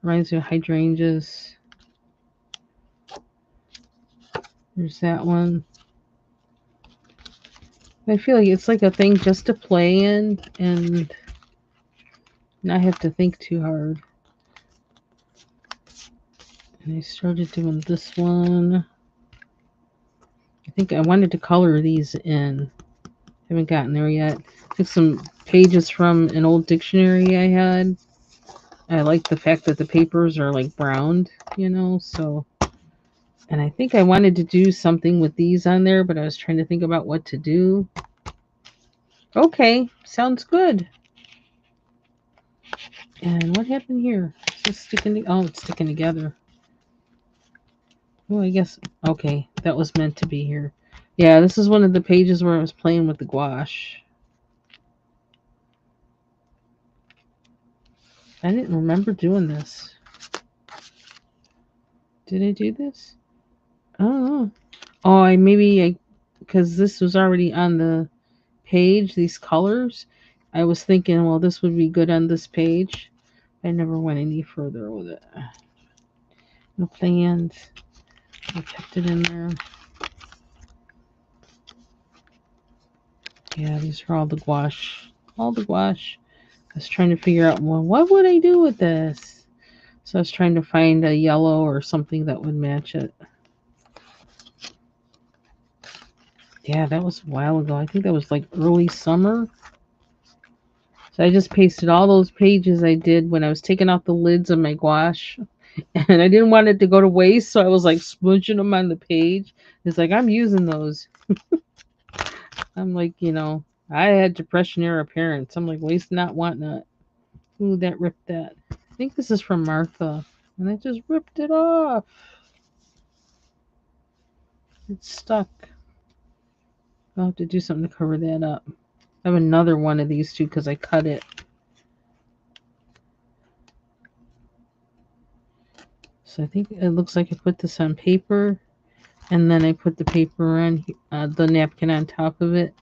reminds me of hydrangeas. There's that one. I feel like it's like a thing just to play in and not have to think too hard. And I started doing this one. I think I wanted to color these in. Haven't gotten there yet. Took some pages from an old dictionary I had. I like the fact that the papers are like browned, so. And I think I wanted to do something with these on there, but I was trying to think about what to do. Okay, sounds good. And what happened here? Is this sticking? Oh, it's sticking together. Oh, I guess. Okay, that was meant to be here. Yeah, this is one of the pages where I was playing with the gouache. I didn't remember doing this. Did I do this? Oh, because this was already on the page. These colors. I was thinking, well, this would be good on this page. I never went any further with it. No plans. I kept it in there. Yeah, these are all the gouache. All the gouache. I was trying to figure out, well, what would I do with this? So I was trying to find a yellow or something that would match it. Yeah, that was a while ago. I think that was like early summer. So I just pasted all those pages I did when I was taking out the lids of my gouache. And I didn't want it to go to waste, so I was like smudging them on the page. It's like, I'm using those. I'm like, I had depression era parents. I'm like, waste not, want not. Ooh, that ripped that. I think this is from Martha. And I just ripped it off. It's stuck. I'll have to do something to cover that up. I have another one of these too because I cut it. So I think it looks like I put this on paper, and then I put the paper on the napkin on top of it,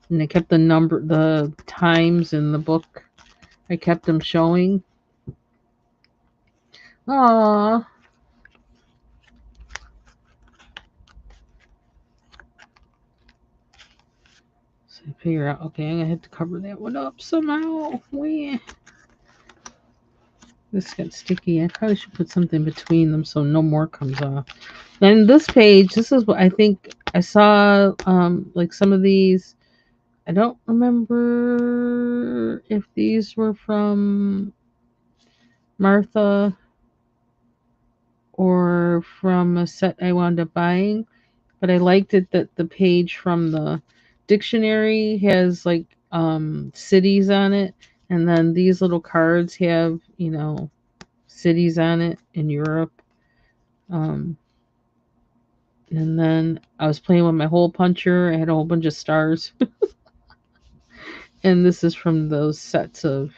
and I kept the times in the book. I kept them showing. Aww. So I figure out, okay, I'm gonna have to cover that one up somehow. This got sticky. I probably should put something between them so no more comes off. And this page, this is what I think I saw. Like some of these, I don't remember if these were from Martha or from a set I wound up buying, but I liked it that the page from the dictionary has like cities on it, and then these little cards have, cities on it in Europe. Um, and then I was playing with my hole puncher. I had a whole bunch of stars. And this is from those sets of,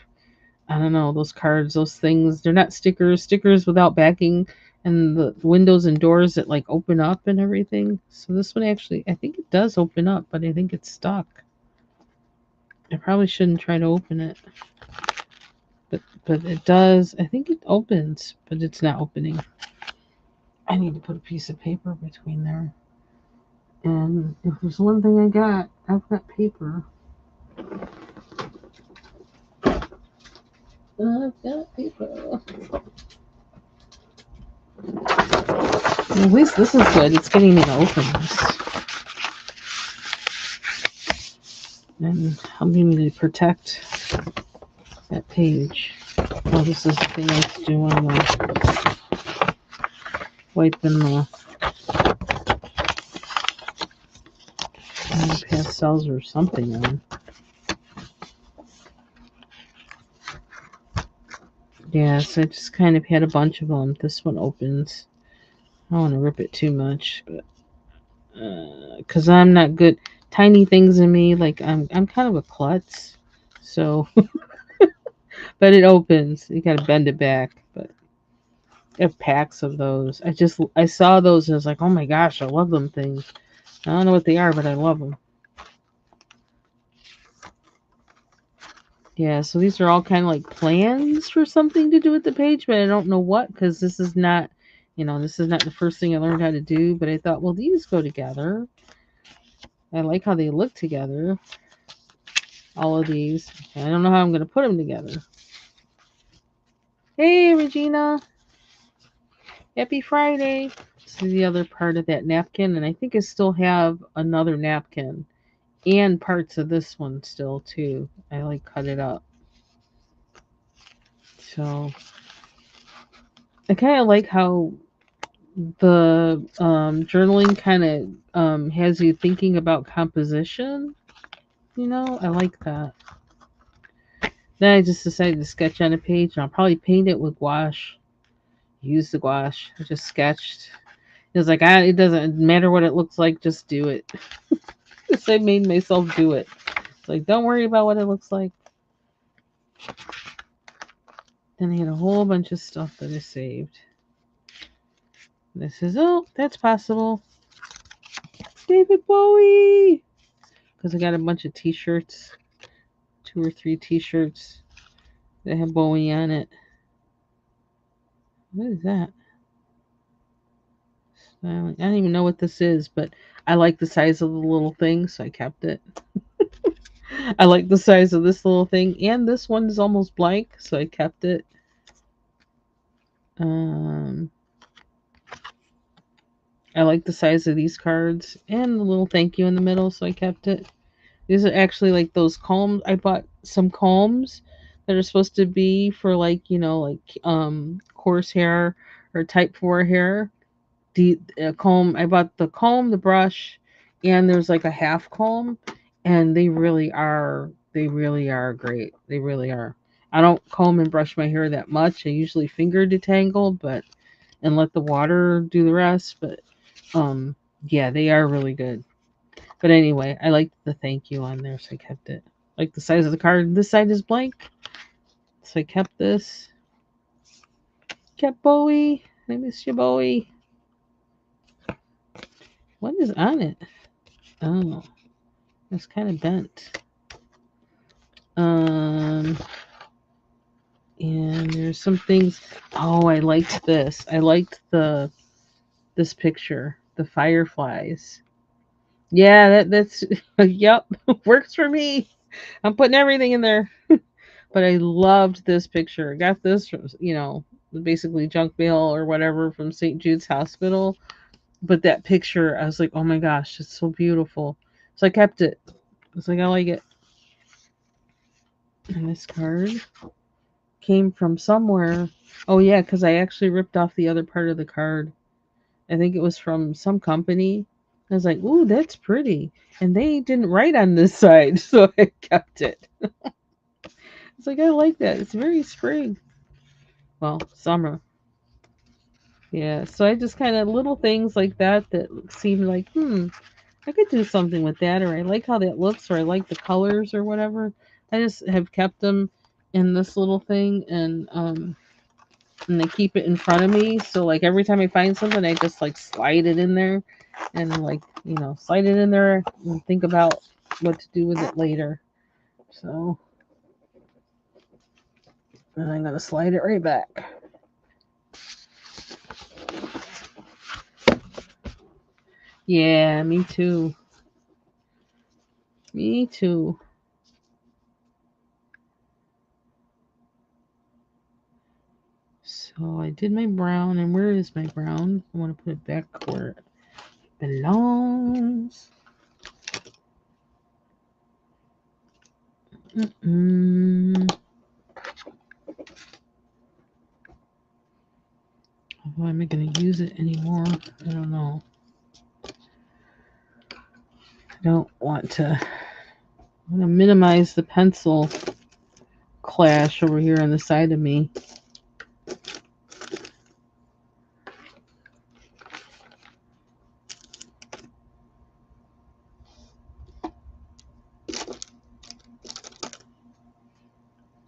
I don't know, those cards, those things. They're not stickers without backing, and the windows and doors that like open up and everything. So this one actually, I think it does open up, but I think it's stuck. I probably shouldn't try to open it. But it does. I think it opens, but it's not opening. I need to put a piece of paper between there. And if there's one thing I've got paper. I've got paper. At least this is good. It's getting me to open this. And helping me to protect that page. Oh, this is the thing I have to do on the wiping the pastels or something on. Yeah, so I just kind of had a bunch of them. This one opens. I don't want to rip it too much, but because I'm not good. Tiny things in me, like I'm kind of a klutz. So, but it opens. You gotta bend it back. But I have packs of those. I saw those and I was like, oh my gosh, I love them things. I don't know what they are, but I love them. Yeah, so these are all kind of like plans for something to do with the page, but I don't know what because this is not, this is not the first thing I learned how to do. But I thought, well, these go together. I like how they look together. All of these. I don't know how I'm going to put them together. Hey, Regina. Happy Friday. This is the other part of that napkin, and I think I still have another napkin and parts of this one still, too. I like cut it up. So I kind of like how the journaling kind of has you thinking about composition. I like that. Then I just decided to sketch on a page, and I'll probably paint it with gouache. Use the gouache. I just sketched. It was like, it doesn't matter what it looks like, just do it. So I made myself do it. It's like, don't worry about what it looks like. Then I had a whole bunch of stuff that I saved. This is, that's possible. David Bowie! Because I got a bunch of t-shirts. 2 or 3 t-shirts that have Bowie on it. What is that? I don't even know what this is, but I like the size of the little thing, so I kept it. I like the size of this little thing, and this one is almost blank, so I kept it. I like the size of these cards and the little thank you in the middle, so I kept it. These are actually like those combs. I bought some combs that are supposed to be for like, coarse hair or type 4 hair. The comb, I bought the comb, the brush, and there's like a half comb, and they really are great. They really are. I don't comb and brush my hair that much. I usually finger detangle, and let the water do the rest, but Yeah, they are really good. But anyway, I liked the thank you on there, so I kept it. Like the size of the card, this side is blank, so I kept this. Kept Bowie. I miss you, Bowie. What is on it? Oh, it's kind of bent. Um, and there's some things. Oh, I liked this. I liked this picture, the fireflies. Yeah, that's yep, works for me. I'm putting everything in there. But I loved this picture. I got this from, basically junk mail or whatever from St. Jude's Hospital. But that picture, I was like, oh my gosh, it's so beautiful. So I kept it. I was like, I like it. And this card came from somewhere. Oh yeah, because I actually ripped off the other part of the card. I think it was from some company. I was like, ooh, that's pretty. And they didn't write on this side, so I kept it. It's like, I like that. It's very spring. Well, summer. Yeah, so I just kind of little things like that that seem like, I could do something with that, or I like how that looks, or I like the colors, or whatever. I just have kept them in this little thing, and I keep it in front of me. So like every time I find something, I just like slide it in there, and like slide it in there and think about what to do with it later. So, and I'm gonna slide it right back. Yeah, me too. Me too. So I did my brown, and where is my brown? I want to put it back where it belongs. Mm-mm. How am I going to use it anymore? I don't know. I don't want to. I'm going to minimize the pencil clash over here on the side of me.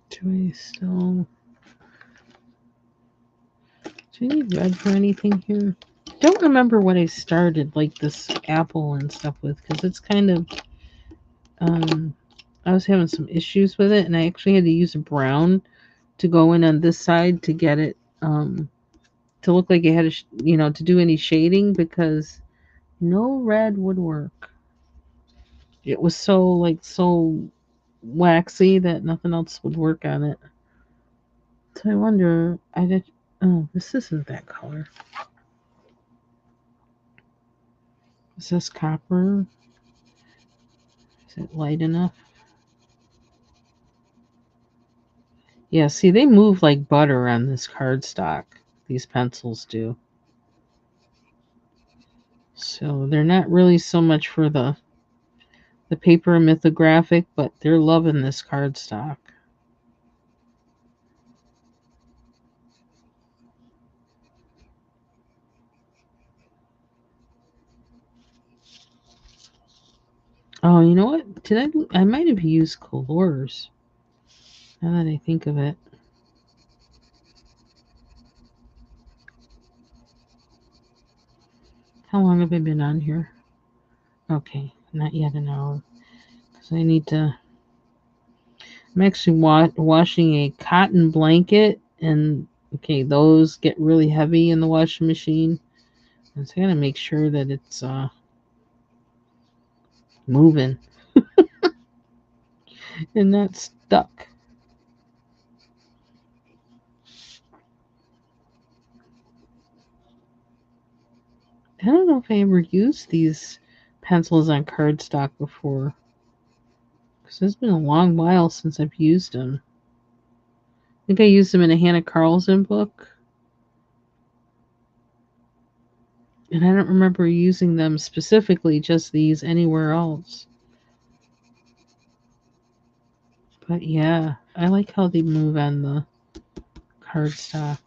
Do I still... Do I need red for anything here? Don't remember what I started like this apple and stuff with, because it's kind of I was having some issues with it, and I actually had to use a brown to go in on this side to get it to look like it had to do any shading, because no red would work. It was so waxy that nothing else would work on it. So I wonder, I did. Oh, this isn't that color. Is this copper? Is it light enough? Yeah, see, they move like butter on this cardstock. These pencils do. So they're not really so much for the paper mythographic, but they're loving this cardstock. Oh, you know what? Did I might have used colors. Now that I think of it. How long have I been on here? Okay, not yet an hour. Because I need to. I'm actually washing a cotton blanket, and okay, those get really heavy in the washing machine. And so I gotta make sure that it's moving and not stuck. I don't know if I ever used these pencils on cardstock before, because it's been a long while since I've used them. I think I used them in a Hannah Carlson book, and I don't remember using them specifically, just these, anywhere else. But yeah, I like how they move on the cardstock.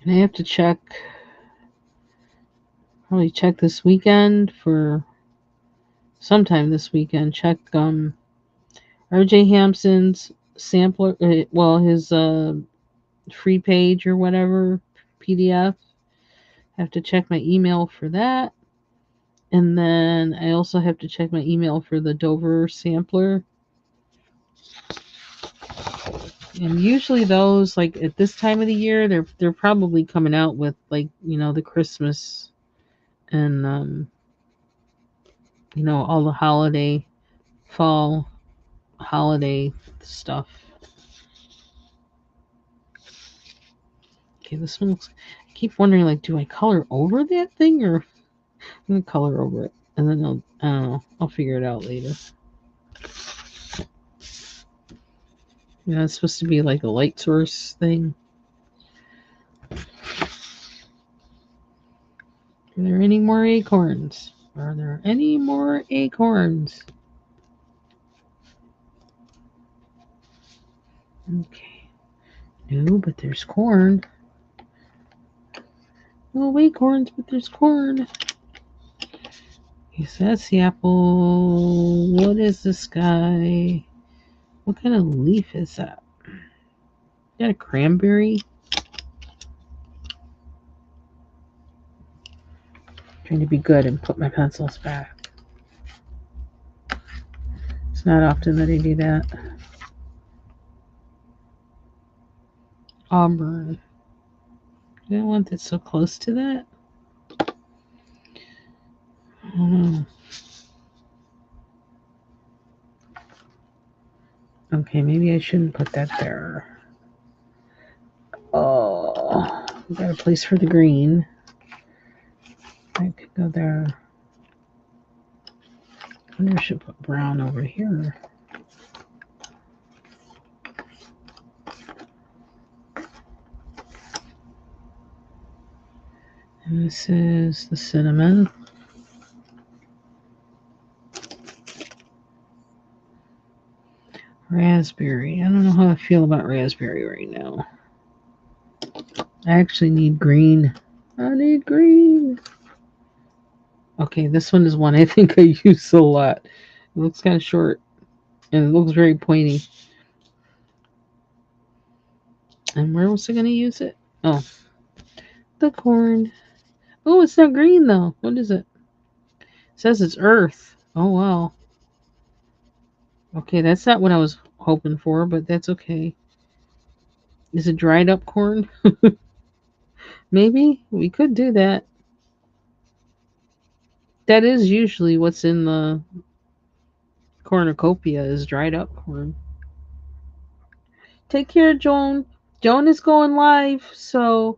And I have to probably check this weekend for sometime this weekend. Check RJ Hampson's sampler, his free page or whatever PDF. I have to check my email for that. And then I also have to check my email for the Dover sampler. And usually those, like at this time of the year, they're probably coming out with, like, the Christmas and all the fall holiday stuff. Okay, this one looks. I keep wondering, like, do I color over that thing, or I'm gonna color over it, and then I don't know. I'll figure it out later. It's supposed to be like a light source thing. Are there any more acorns? Are there any more acorns? Okay. No, but there's corn. No acorns, but there's corn. Yes, that's the apple. What is this guy? What kind of leaf is that? Is that a cranberry? Trying to be good and put my pencils back. It's not often that I do that. Auburn. I don't want that so close to that. I don't know. Okay, maybe I shouldn't put that there. Oh, we got a place for the green. I could go there. I wonder if I should put brown over here. And this is the cinnamon. Raspberry. I don't know how I feel about raspberry right now. I actually need green. I need green. Okay, this one is one I think I use a lot. It looks kind of short, and it looks very pointy. And where was I going to use it? Oh, the corn. Oh, it's not green though. What is it? It says it's earth. Oh, wow. Okay, that's not what I was hoping for, but that's okay. Is it dried up corn? Maybe we could do that. That is usually what's in the cornucopia, is dried up corn. Take care, Joan. Joan is going live, so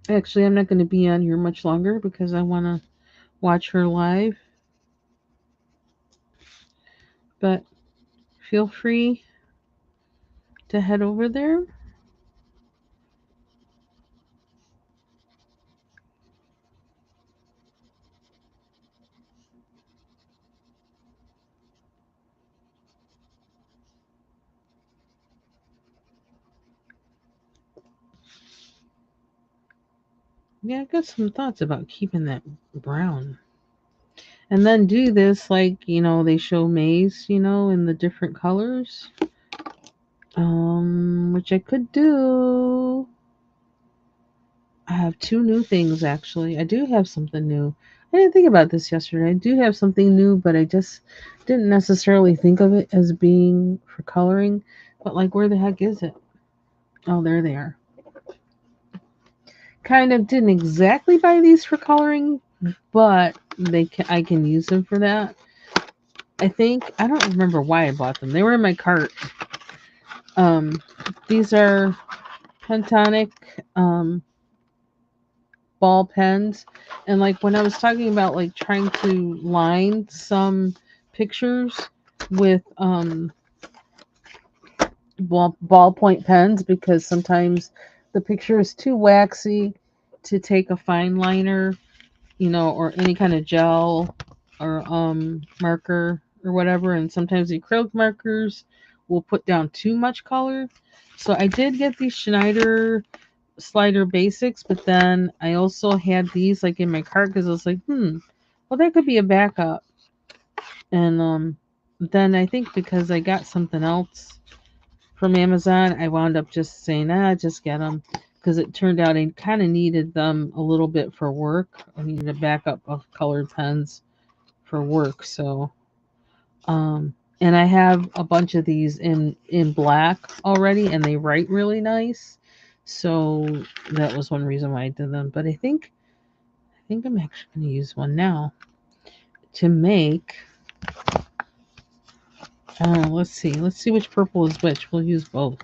actually I'm not going to be on here much longer because I want to watch her live. But feel free to head over there. Yeah, I got some thoughts about keeping that brown. And then do this like, they show maize, in the different colors. Which I could do. I have two new things actually. I do have something new. I didn't think about this yesterday. I do have something new, but I just didn't necessarily think of it as being for coloring. But like, where the heck is it? Oh, there they are. Kind of didn't exactly buy these for coloring, but I can use them for that. I think I don't remember why I bought them. They were in my cart. These are Pentonic ball pens, and like when I was talking about like trying to line some pictures with ballpoint pens, because sometimes the picture is too waxy to take a fine liner, or any kind of gel or marker or whatever, and sometimes the acrylic markers will put down too much color. So I did get these Schneider Slider Basics, but then I also had these like in my cart because I was like, well, that could be a backup. And then I think because I got something else from Amazon, I wound up just saying, just get them because it turned out I kind of needed them a little bit for work. I needed a backup of colored pens for work, so and I have a bunch of these in black already, and they write really nice. So that was one reason why I did them. But I think I'm actually going to use one now to make. Let's see. Let's see which purple is which. We'll use both.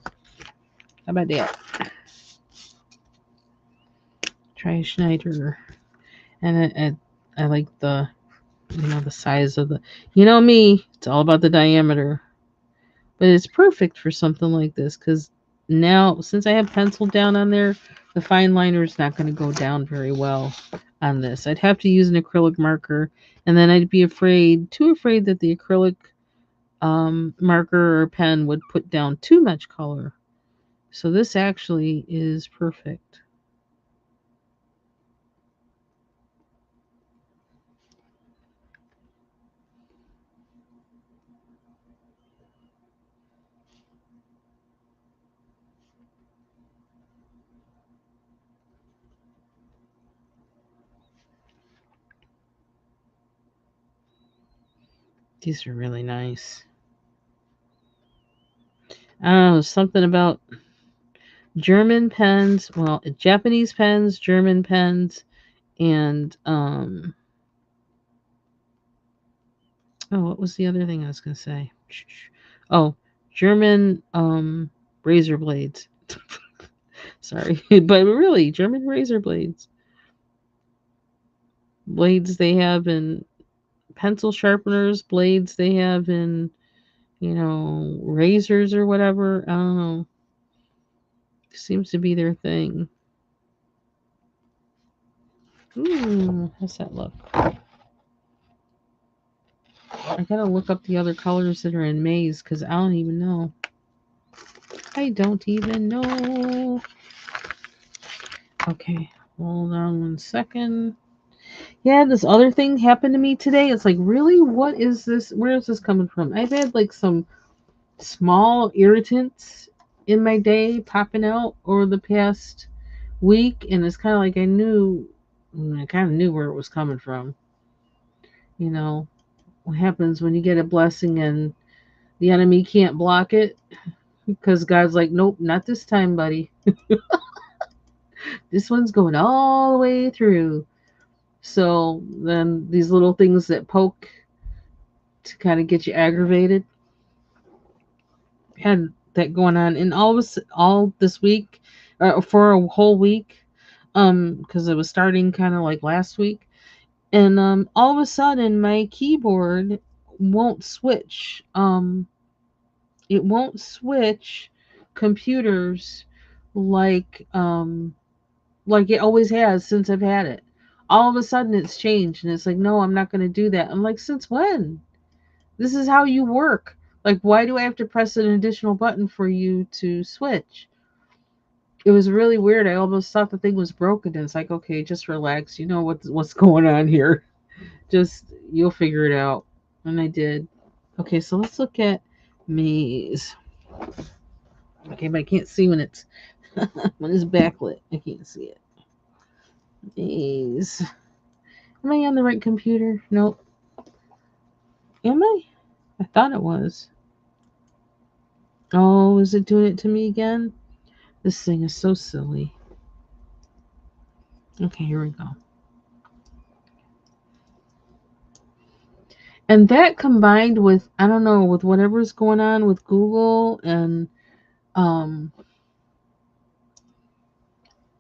How about that? Try Schneider, and I like the the size of the. You know me. It's all about the diameter. But it's perfect for something like this because now, since I have pencil down on there, the fine liner is not going to go down very well on this. I'd have to use an acrylic marker, and then I'd be too afraid that the acrylic marker or pen would put down too much color. So this actually is perfect. These are really nice. I don't know, something about German pens, well, Japanese pens, German pens, and oh, what was the other thing I was going to say? Oh, German razor blades. Sorry, but really, German razor blades. Blades they have in pencil sharpeners, blades they have in, razors or whatever. I don't know. Seems to be their thing. Ooh, how's that look? I gotta look up the other colors that are in Maze because I don't even know. I don't even know. Okay, hold on 1 second. Yeah, this other thing happened to me today. It's like, really? What is this? Where is this coming from? I've had like some small irritants in my day popping out over the past week, and it's kind of like I kind of knew where it was coming from. You know, what happens when you get a blessing and the enemy can't block it? Because God's like, nope, not this time, buddy. This one's going all the way through. So then these little things that poke to kind of get you aggravated had that going on, and all this week, for a whole week, because it was starting kind of like last week, and all of a sudden my keyboard won't switch. It won't switch computers like like it always has since I've had it. All of a sudden it's changed, and it's like, no, I'm not going to do that. I'm like, since when? This is how you work. Like, why do I have to press an additional button for you to switch? It was really weird. I almost thought the thing was broken. And it's like, okay, just relax. You know what's going on here. Just you'll figure it out. And I did. Okay, so let's look at Maze. Okay, but I can't see when it's when it's backlit. I can't see it. Maze. Am I on the right computer? Nope. Am I? I thought it was. Oh, is it doing it to me again? This thing is so silly. Okay, here we go. And that combined with, I don't know, with whatever's going on with Google and um,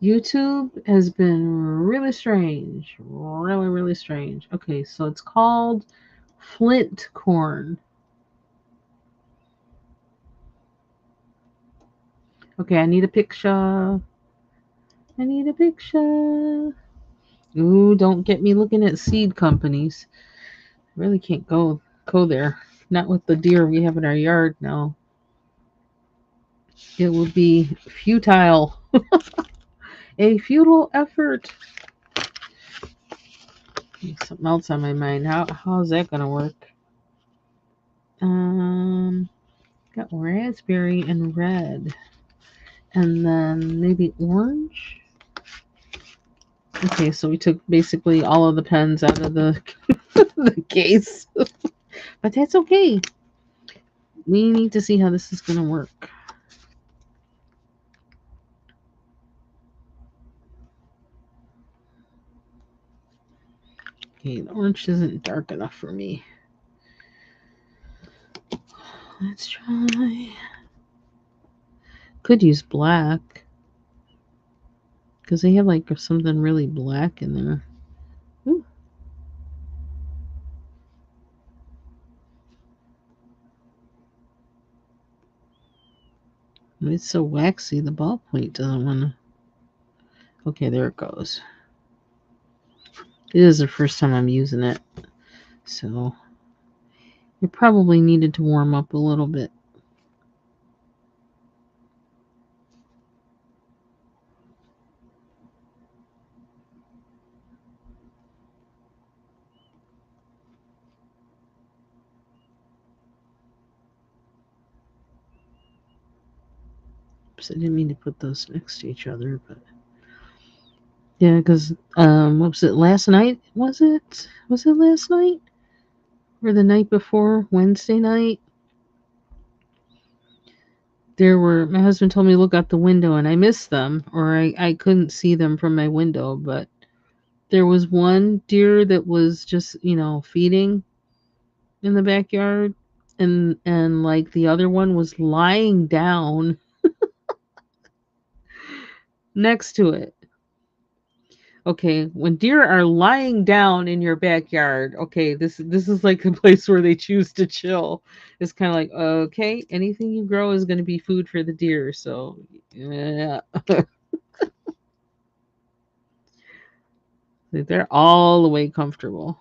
YouTube has been really strange. Really, really strange. Okay, so it's called Flint Corn. Okay, I need a picture. I need a picture. Ooh, don't get me looking at seed companies. Really can't go there. Not with the deer we have in our yard now. It would be futile. A futile effort. Something else on my mind. How's that gonna work? Got raspberry and red, and then maybe orange. Okay, so we took basically all of the pens out of the the case, but that's okay. We need to see how this is gonna work. Okay, the orange isn't dark enough for me. Let's try. Could use black because they have like something really black in there. Ooh. It's so waxy, the ballpoint doesn't want to. Okay, there it goes. It is the first time I'm using it, so it probably needed to warm up a little bit. Oops, I didn't mean to put those next to each other, but yeah, because what was it, last night? Was it last night or the night before? Wednesday night. There were, my husband told me to look out the window, and I missed them, or I couldn't see them from my window, but there was one deer that was just, feeding in the backyard, and like the other one was lying down next to it. Okay, when deer are lying down in your backyard, okay, this is like the place where they choose to chill. It's kind of like, okay, anything you grow is going to be food for the deer, so yeah. They're all the way comfortable.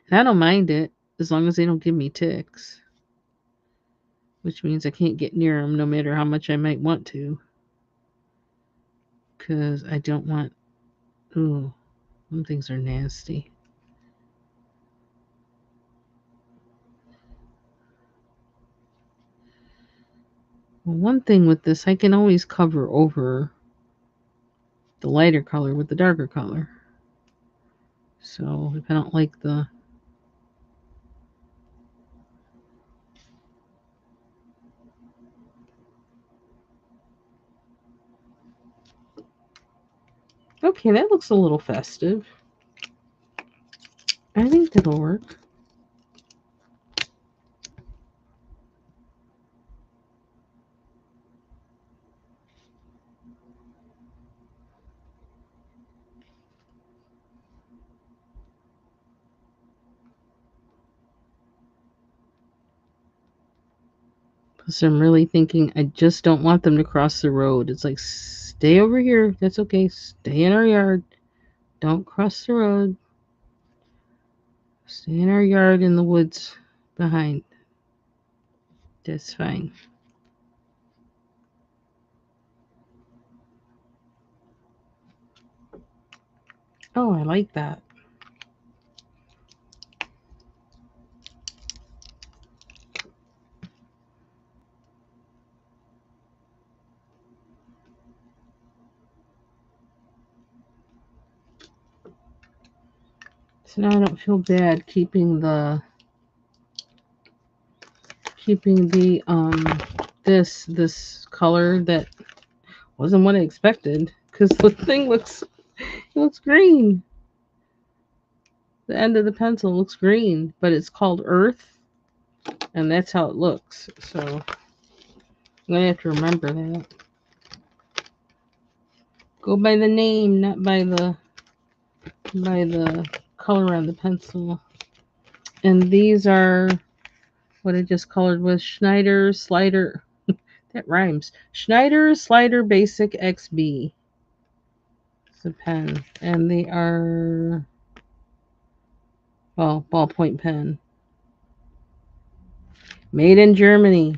And I don't mind it as long as they don't give me ticks, which means I can't get near them no matter how much I might want to, because I don't want. Ooh, some things are nasty. Well, one thing with this, I can always cover over the lighter color with the darker color. So if I don't like the. Okay, that looks a little festive. I think that'll work. So I'm really thinking I just don't want them to cross the road. It's like, stay over here. That's okay. Stay in our yard. Don't cross the road. Stay in our yard in the woods behind. That's fine. Oh, I like that. So now I don't feel bad keeping the this color that wasn't what I expected, because the thing looks green. The end of the pencil looks green, but it's called Earth, and that's how it looks. So I'm gonna have to remember that. Go by the name, not by the color on the pencil. And these are what I just colored with Schneider Slider. That rhymes. Schneider Slider Basic XB. It's a pen, and they are, well, ballpoint pen. Made in Germany.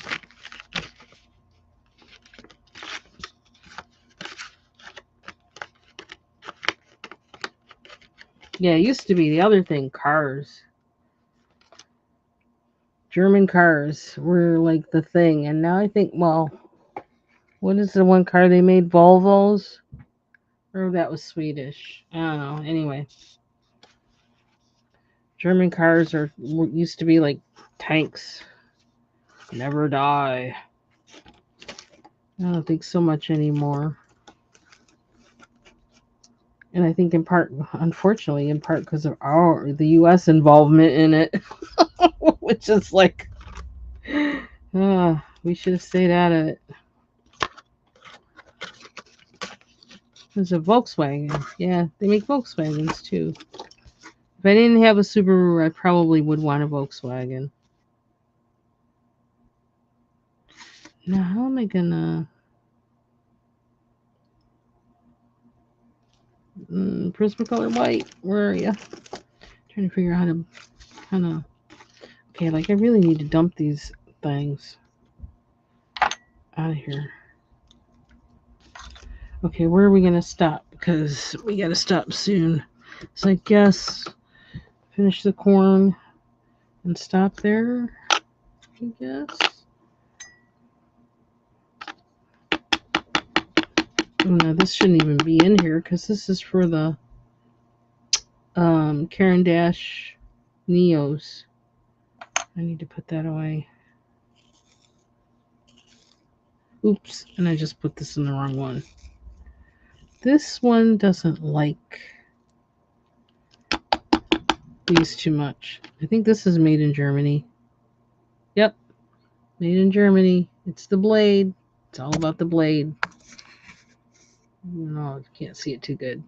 Yeah, it used to be the other thing, cars. German cars were like the thing, and now I think, well, what is the one car they made? Volvos? Or that was Swedish. I don't know. Anyway, German cars used to be like tanks. Never die. I don't think so much anymore. And I think in part, unfortunately, in part because of the U.S. involvement in it, which is like, we should have stayed out of it. There's a Volkswagen. Yeah, they make Volkswagens too. If I didn't have a Subaru, I probably would want a Volkswagen. Now, how am I gonna... Prismacolor white, where are you? Trying to figure out how to... Okay, like I really need to dump these things out of here. Okay, where are we gonna stop? Because we gotta stop soon. So I guess finish the corn and stop there, I guess. Oh no, this shouldn't even be in here because this is for the Caran d'Ache Neos. I need to put that away. Oops, and I just put this in the wrong one. This one doesn't like these too much. I think this is made in Germany. Yep, made in Germany. It's the blade. It's all about the blade. No, you can't see it too good.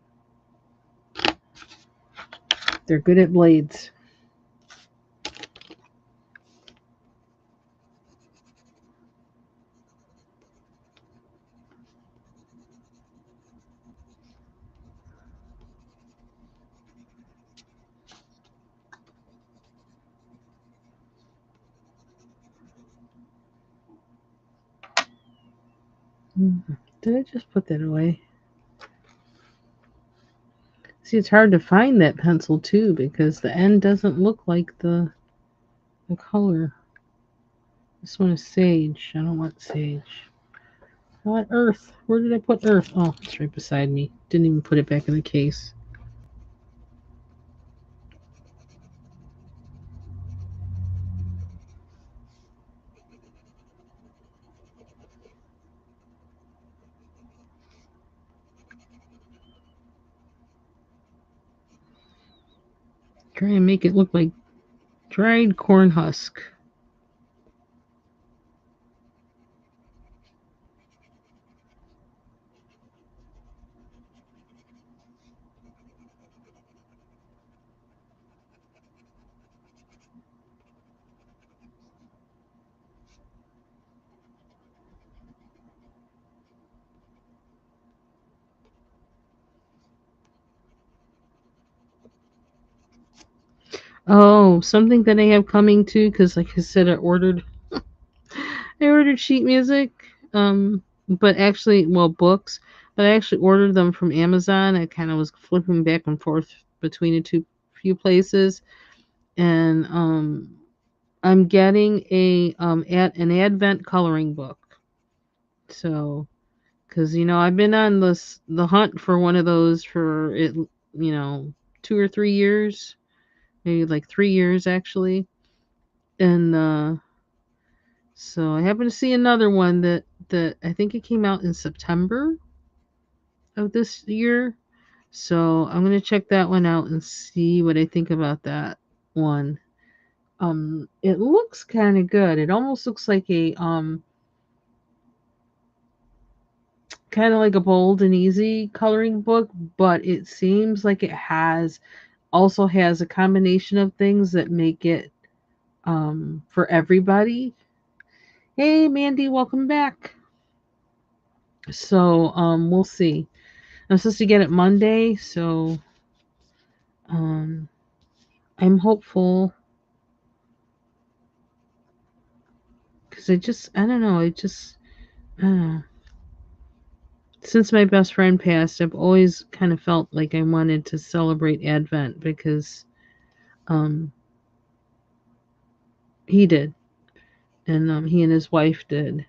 They're good at blades. Did I just put that away? See, it's hard to find that pencil too because the end doesn't look like the color. This one is sage. I don't want sage. I want earth. Where did I put earth? Oh, it's right beside me. Didn't even put it back in the case. Try and make it look like dried corn husk. Oh, something that I have coming too, because like I said, I ordered sheet music, but actually, well, books, but I actually ordered them from Amazon. I kind of was flipping back and forth between the few places, and I'm getting an Advent coloring book. So, because I've been on the hunt for one of those for 2 or 3 years, maybe like 3 years actually, and so I happened to see another one that I think it came out in September of this year. So I'm gonna check that one out and see what I think about that one. It looks kind of good. It almost looks like a kind of like a bold and easy coloring book, but it seems like it also has a combination of things that make it for everybody. Hey Mandy, welcome back. So we'll see. I'm supposed to get it Monday, so um I'm hopeful because I don't know, I don't know. Since my best friend passed, I've always kind of felt like I wanted to celebrate Advent because um, he did, and he and his wife did.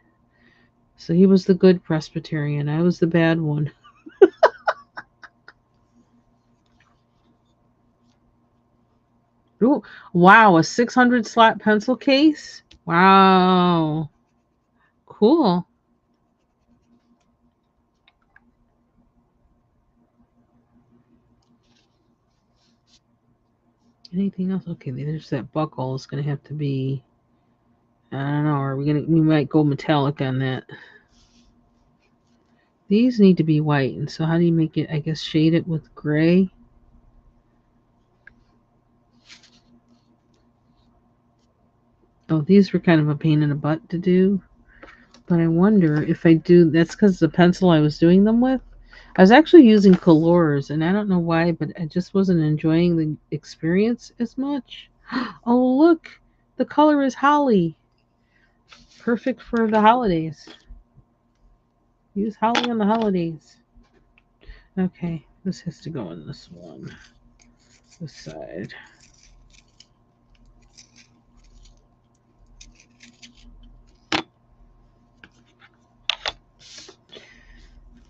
So he was the good Presbyterian. I was the bad one. Ooh, wow, a 600 slot pencil case? Wow, cool. Anything else? Okay, there's that buckle. It's gonna have to be. I don't know. We might go metallic on that. These need to be white, and so how do you make it? I guess shade it with gray. Oh, these were kind of a pain in the butt to do. But I wonder if I do. That's because the pencil I was doing them with. I was actually using colors, and I don't know why, but I just wasn't enjoying the experience as much. Oh, look, the color is holly. Perfect for the holidays. Use holly on the holidays. Okay, this has to go in this one. This side.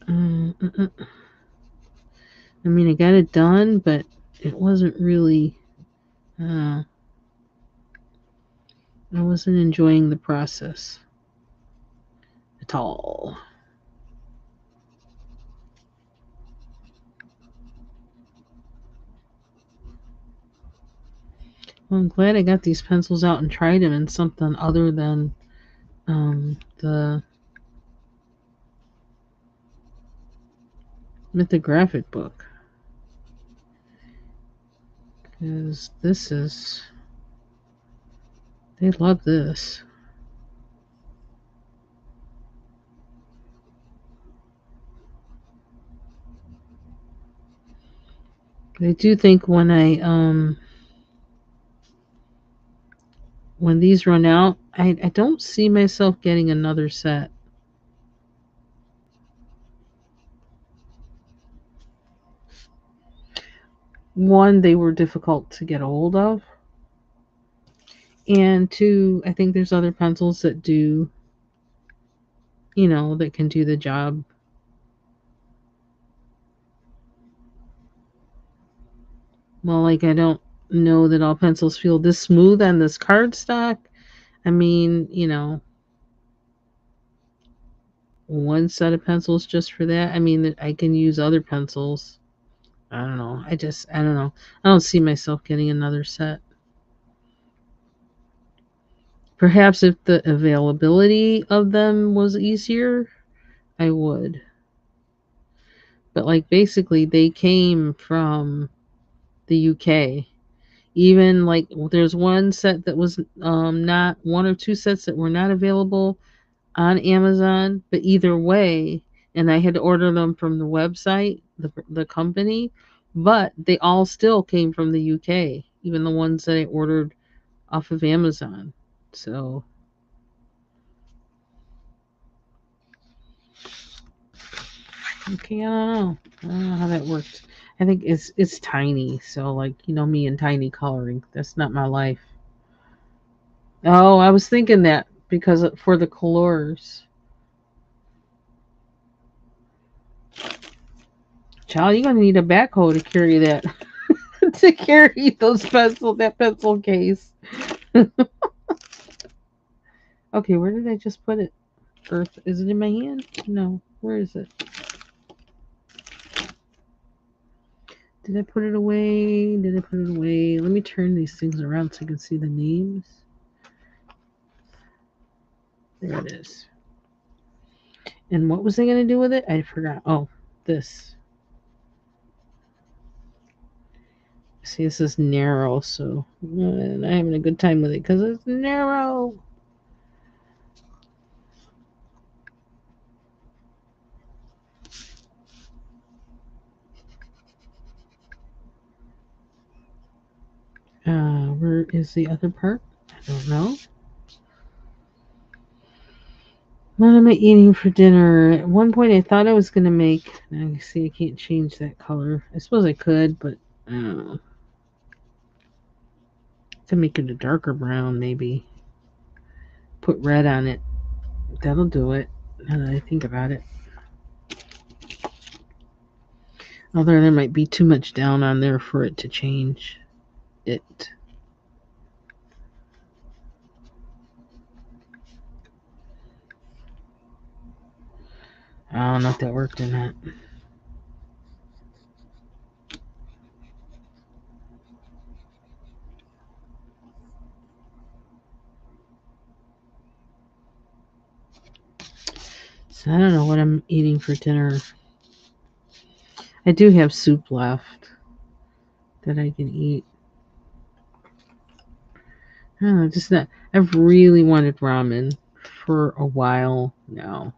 Uh, uh, uh. I mean, I got it done, but it wasn't really. Uh, I wasn't enjoying the process at all. Well, I'm glad I got these pencils out and tried them in something other than the mythographic book. Because this is. They love this. I do think when these run out, I don't see myself getting another set. One, they were difficult to get a hold of. And two, I think there's other pencils that do, that can do the job. Well, like I don't know that all pencils feel this smooth on this cardstock. I mean, one set of pencils just for that. I mean, I can use other pencils. I don't know. I don't know. I don't see myself getting another set. Perhaps if the availability of them was easier, I would. But like basically they came from the UK. Even like there's one set that was not one or two sets that were not available on Amazon, but either way, and I had to order them from the website, the company, but they all still came from the UK, even the ones that I ordered off of Amazon. So, okay, I don't know how that works. I think it's tiny, so like me and tiny coloring, that's not my life. Oh, I was thinking that because for the colors. Child, you're gonna need a backhoe to carry that to carry that pencil case. Okay, where did I just put it? Earth, is it in my hand? No, where is it? Did I put it away? Did I put it away? Let me turn these things around so you can see the names. There it is. And what was I gonna do with it? I forgot. Oh, this. See, this is narrow, so I'm having a good time with it because it's narrow. Where is the other part? I don't know. What am I eating for dinner? At one point, I thought I was gonna make. Now, see, I can't change that color. I suppose I could, but I don't know. To make it a darker brown, maybe. Put red on it. That'll do it. Now that I think about it. Although there might be too much down on there for it to change it. I don't know if that worked or not. So I don't know what I'm eating for dinner. I do have soup left that I can eat. I don't know, just not. I've really wanted ramen for a while now,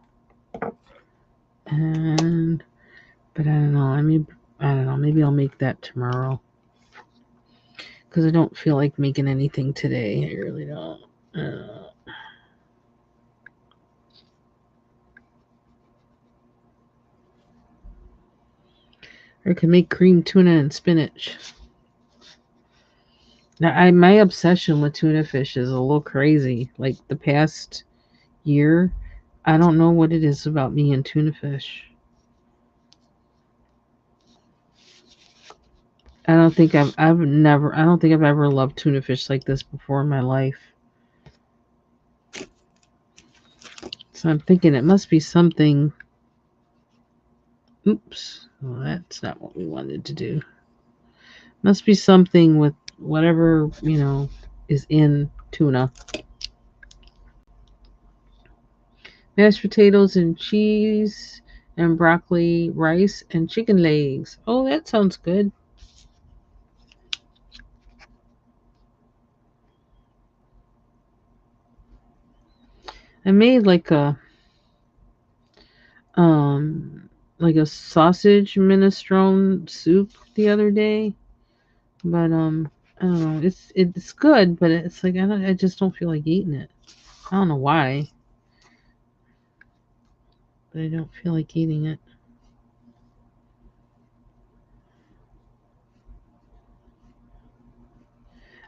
and but I don't know. I mean, I don't know. Maybe I'll make that tomorrow because I don't feel like making anything today. I really don't. Or I could make cream tuna and spinach. Now, my obsession with tuna fish is a little crazy. Like the past year, I don't know what it is about me and tuna fish. I don't think I've ever loved tuna fish like this before in my life. So I'm thinking it must be something. Oops. Well, that's not what we wanted to do. Must be something with whatever, is in tuna. Mashed potatoes and cheese and broccoli, rice, and chicken legs. Oh, that sounds good. I made um like a sausage minestrone soup the other day, but I don't know. It's good, but it's like I just don't feel like eating it. I don't know why, but I don't feel like eating it.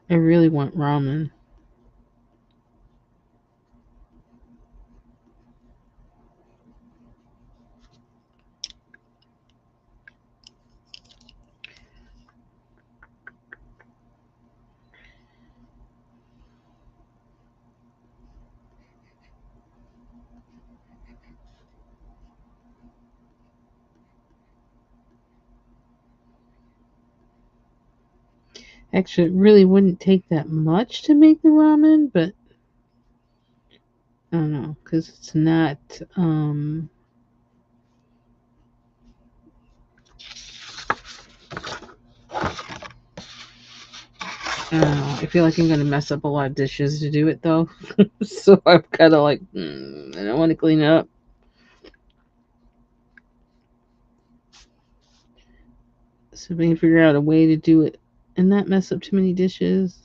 I really want ramen. Actually, it really wouldn't take that much to make the ramen, but I don't know because it's not. I don't know. I feel like I'm gonna mess up a lot of dishes to do it though, so I'm kind of like I don't want to clean it up. So if I can figure out a way to do it and not mess up too many dishes.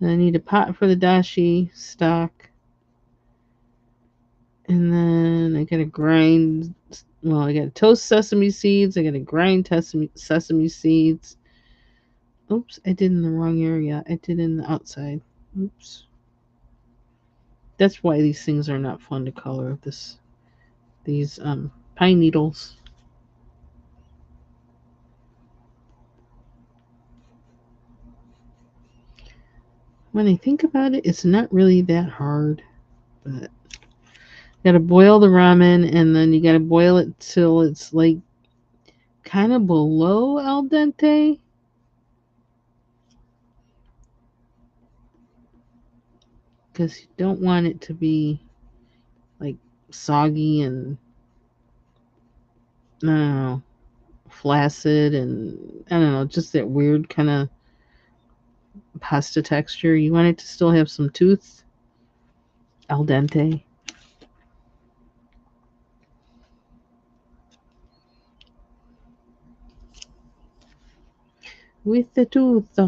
And I need a pot for the dashi stock. And then I gotta grind. Well, I gotta toast sesame seeds. I gotta grind sesame seeds. Oops, I did in the wrong area. I did in the outside. Oops. That's why these things are not fun to color. These pine needles. When I think about it, it's not really that hard. But you gotta boil the ramen, and then you gotta boil it till it's like kind of below al dente, because you don't want it to be like soggy and I don't know, flaccid and I don't know, just that weird kind of pasta texture. You want it to still have some tooth, al dente. With the tooth.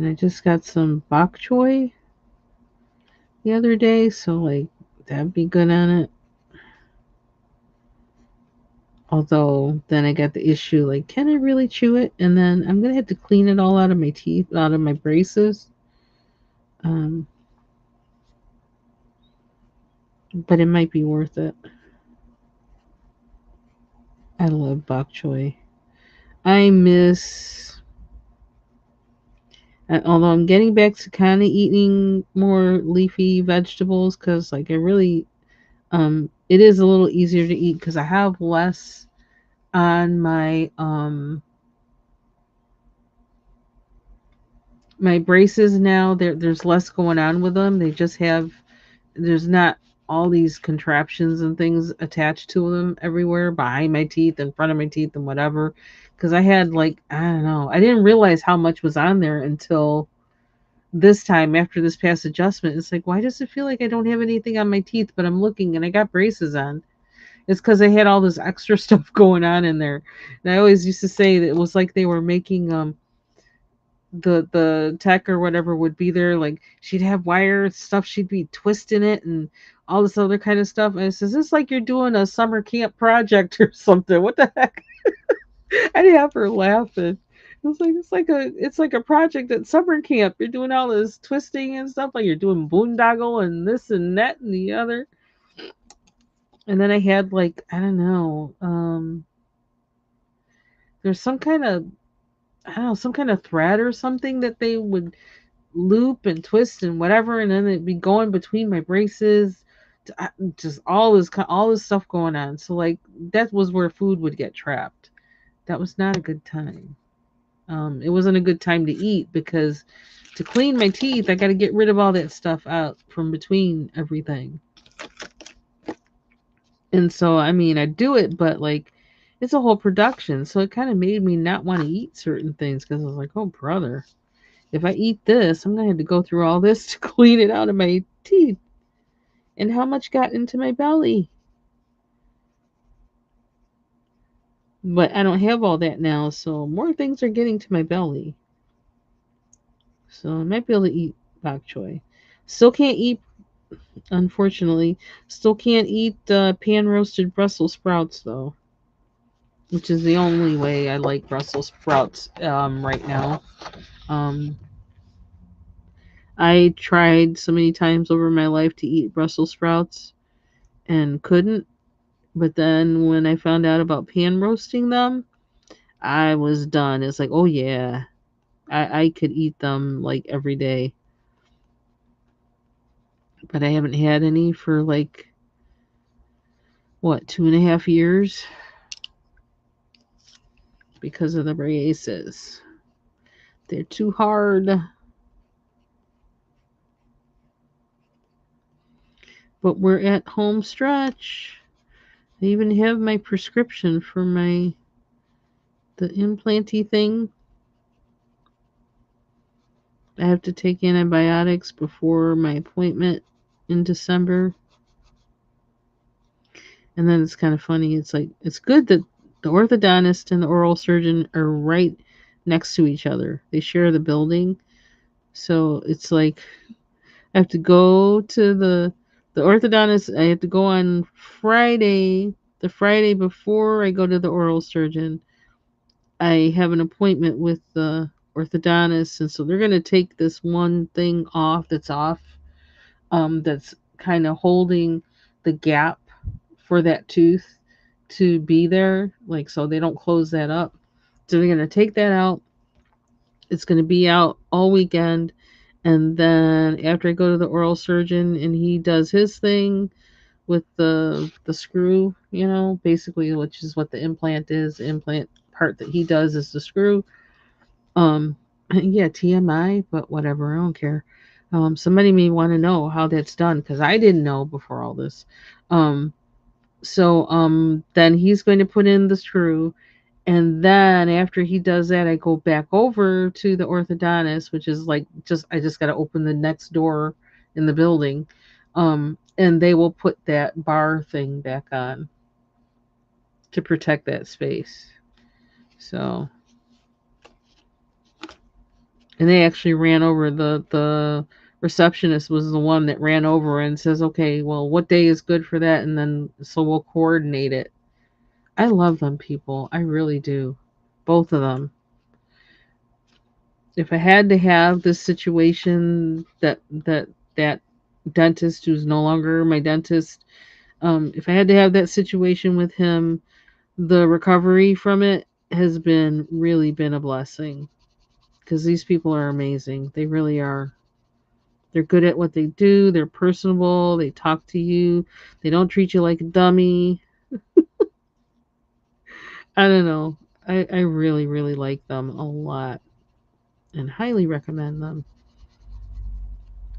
And I just got some bok choy the other day, so like that'd be good on it. Although then I got the issue like, can I really chew it? And then I'm gonna have to clean it all out of my teeth, out of my braces. Um, but it might be worth it. I love bok choy. I miss, although I'm getting back to kind of eating more leafy vegetables because like I really, it is a little easier to eat because I have less on my braces now. There's less going on with them. They just have, there's not all these contraptions and things attached to them everywhere behind my teeth, in front of my teeth, and whatever. Because I had like, I don't know, I didn't realize how much was on there until this time after this past adjustment. It's like, why does it feel like I don't have anything on my teeth, but I'm looking and I got braces on? It's because I had all this extra stuff going on in there. And I always used to say that it was like they were making the tech or whatever would be there, like she'd have wire stuff, she'd be twisting it and all this other kind of stuff. And it says, it's like you're doing a summer camp project or something. What the heck? I'd have her laughing. It's like a project at summer camp. You're doing all this twisting and stuff, like you're doing boondoggle and this and that and the other. And then I had like, I don't know, there's some kind of, I don't know, some kind of thread or something that they would loop and twist and whatever, and then it'd be going between my braces. Just all this stuff going on. So like that was where food would get trapped. That was not a good time. It wasn't a good time to eat because to clean my teeth, I got to get rid of all that stuff out from between everything. And so I mean, I do it, but like it's a whole production. So it kind of made me not want to eat certain things because I was like, oh brother, if I eat this, I'm gonna have to go through all this to clean it out of my teeth. And how much got into my belly? But I don't have all that now, so more things are getting to my belly. So I might be able to eat bok choy. Still can't eat, unfortunately. Still can't eat pan roasted Brussels sprouts though, which is the only way I like Brussels sprouts right now. Um, I tried so many times over my life to eat Brussels sprouts and couldn't. But then when I found out about pan roasting them, I was done. It's like, oh yeah, I could eat them like every day. But I haven't had any for like, what, 2.5 years because of the braces. They're too hard. But we're at home stretch. I even have my prescription for the implanty thing. I have to take antibiotics before my appointment in December. And then it's kind of funny. It's like, it's good that the orthodontist and the oral surgeon are right next to each other. They share the building. So it's like I have to go to the orthodontist. I have to go on Friday, the Friday before I go to the oral surgeon. I have an appointment with the orthodontist, and so they're going to take this one thing off that's off, that's kind of holding the gap for that tooth to be there, like so they don't close that up. So they're going to take that out. It's going to be out all weekend. And then after I go to the oral surgeon and he does his thing with the screw, basically, which is what the implant is. The implant part that he does is the screw. Um, yeah, TMI, but whatever, I don't care. Somebody may want to know how that's done because I didn't know before all this. So then he's going to put in the screw, and then after he does that, I go back over to the orthodontist, which is like I just got to open the next door in the building, and they will put that bar thing back on to protect that space. So And they actually ran over the receptionist was the one that ran over and says, "Okay, well, what day is good for that?" And then so we'll coordinate it. I love them people. I really do. Both of them. If I had to have this situation that dentist who's no longer my dentist, if I had to have that situation with him, the recovery from it has been really been a blessing because these people are amazing. They really are. They're good at what they do. They're personable. They talk to you. They don't treat you like a dummy. I don't know. I really, really like them a lot and highly recommend them.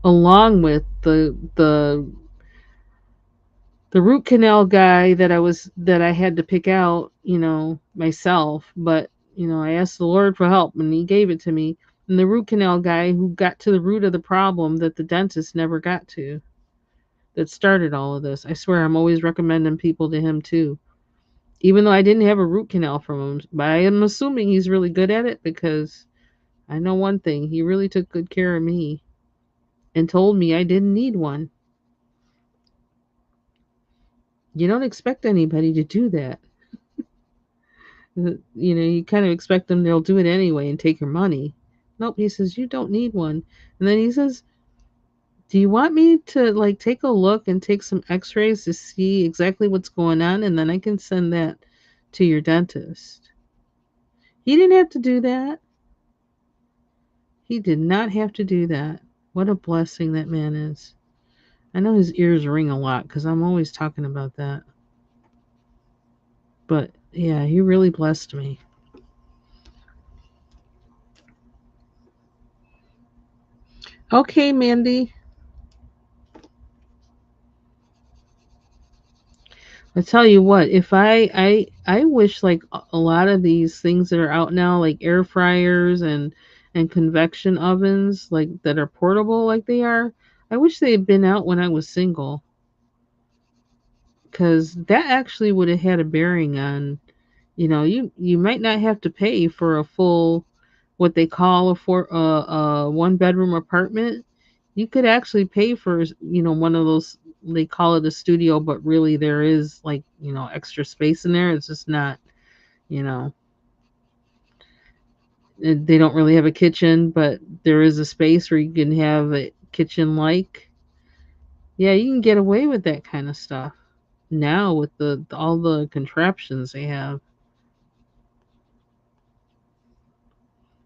Along with the root canal guy that I had to pick out, myself, but I asked the Lord for help and he gave it to me. And the root canal guy who got to the root of the problem that the dentist never got to, that started all of this. I swear I'm always recommending people to him too. Even though I didn't have a root canal from him, but I am assuming he's really good at it because I know one thing, he really took good care of me and told me I didn't need one. You don't expect anybody to do that. You kind of expect them they'll do it anyway and take your money. Nope, he says you don't need one. And then he says, "Do you want me to like take a look and take some x-rays to see exactly what's going on and then I can send that to your dentist?" He didn't have to do that. He did not have to do that. What a blessing that man is. I know his ears ring a lot cuz I'm always talking about that. But yeah, he really blessed me. Okay, Mandy. I tell you what, if I wish like a lot of these things that are out now, like air fryers and convection ovens, like that are portable, like they are. I wish they had been out when I was single, because that actually would have had a bearing on, you might not have to pay for a full, what they call a one bedroom apartment. You could actually pay for, one of those, they call it a studio, but really there is like, extra space in there. It's just not, you know, they don't really have a kitchen, but there is a space where you can have a kitchen like. Yeah, you can get away with that kind of stuff now with all the contraptions they have,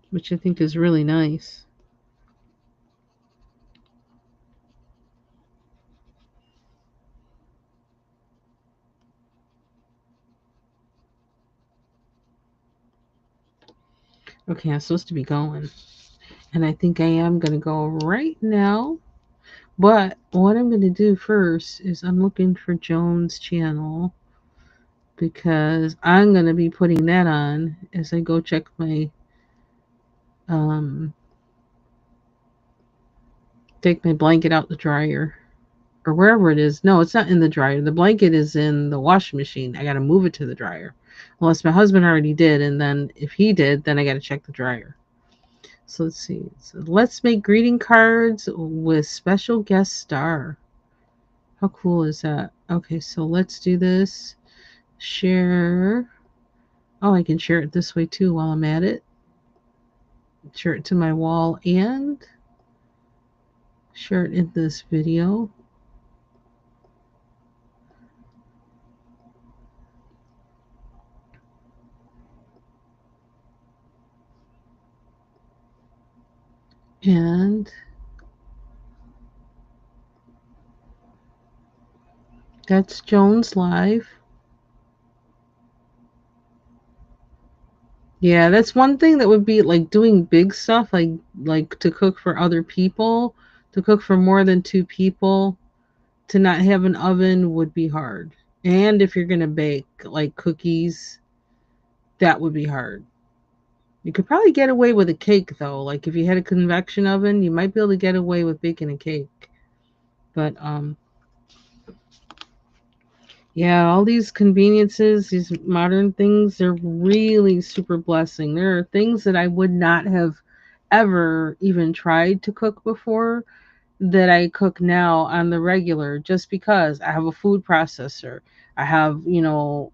which I think is really nice. Okay, I'm supposed to be going, and I think I am going to go right now. But what I'm going to do first is I'm looking for Joan's channel because I'm going to be putting that on as I go check my um take my blanket out the dryer or wherever it is. No, it's not in the dryer. The blanket is in the washing machine. I got to move it to the dryer. Unless my husband already did, and then if he did, then I got to check the dryer. So let's see. So let's make greeting cards with special guest star. How cool is that? Okay, so let's do this. Share. Oh, I can share it this way too while I'm at it. Share it to my wall and share it in this video. And that's Joan's live. Yeah, that's one thing that would be like doing big stuff, like to cook for other people, to cook for more than two people, to not have an oven would be hard. And if you're gonna bake like cookies, that would be hard. You could probably get away with a cake though. Like if you had a convection oven, you might be able to get away with baking a cake. But yeah, all these conveniences, these modern things, they're really super blessing. There are things that I would not have ever even tried to cook before that I cook now on the regular, just because I have a food processor. I have, like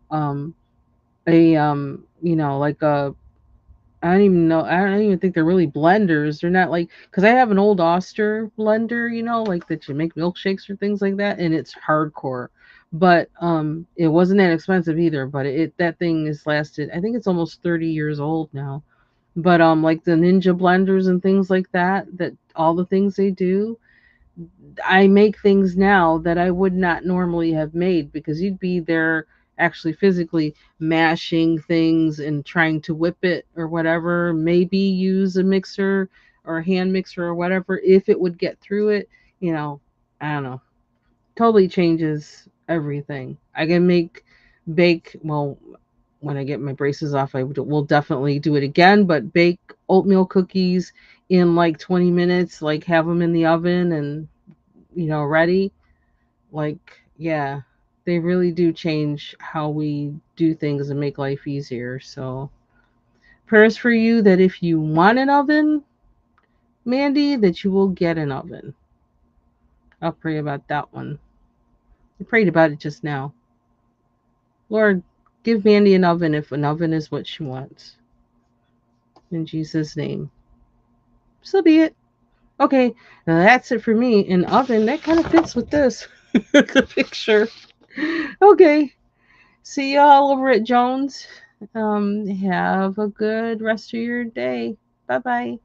a, I don't even know. I don't even think they're really blenders. They're not like, because I have an old Oster blender, like that you make milkshakes or things like that, and it's hardcore. But it wasn't that expensive either. But that thing has lasted. I think it's almost 30 years old now. But like the Ninja blenders and things like that, that all the things they do, I make things now that I would not normally have made, because you'd be there actually physically mashing things and trying to whip it or whatever, maybe use a mixer or a hand mixer or whatever if it would get through it, you know, I don't know. Totally changes everything. I can bake, well, when I get my braces off, will definitely do it again, but bake oatmeal cookies in like 20 minutes, like have them in the oven and ready. Like, yeah, they really do change how we do things and make life easier. So, prayers for you that if you want an oven, Mandy, that you will get an oven. I'll pray about that one. I prayed about it just now. Lord, give Mandy an oven if an oven is what she wants. In Jesus' name. So be it. Okay, now that's it for me. An oven, that kind of fits with this. The picture. Okay. See y'all over at Jones. Have a good rest of your day. Bye bye.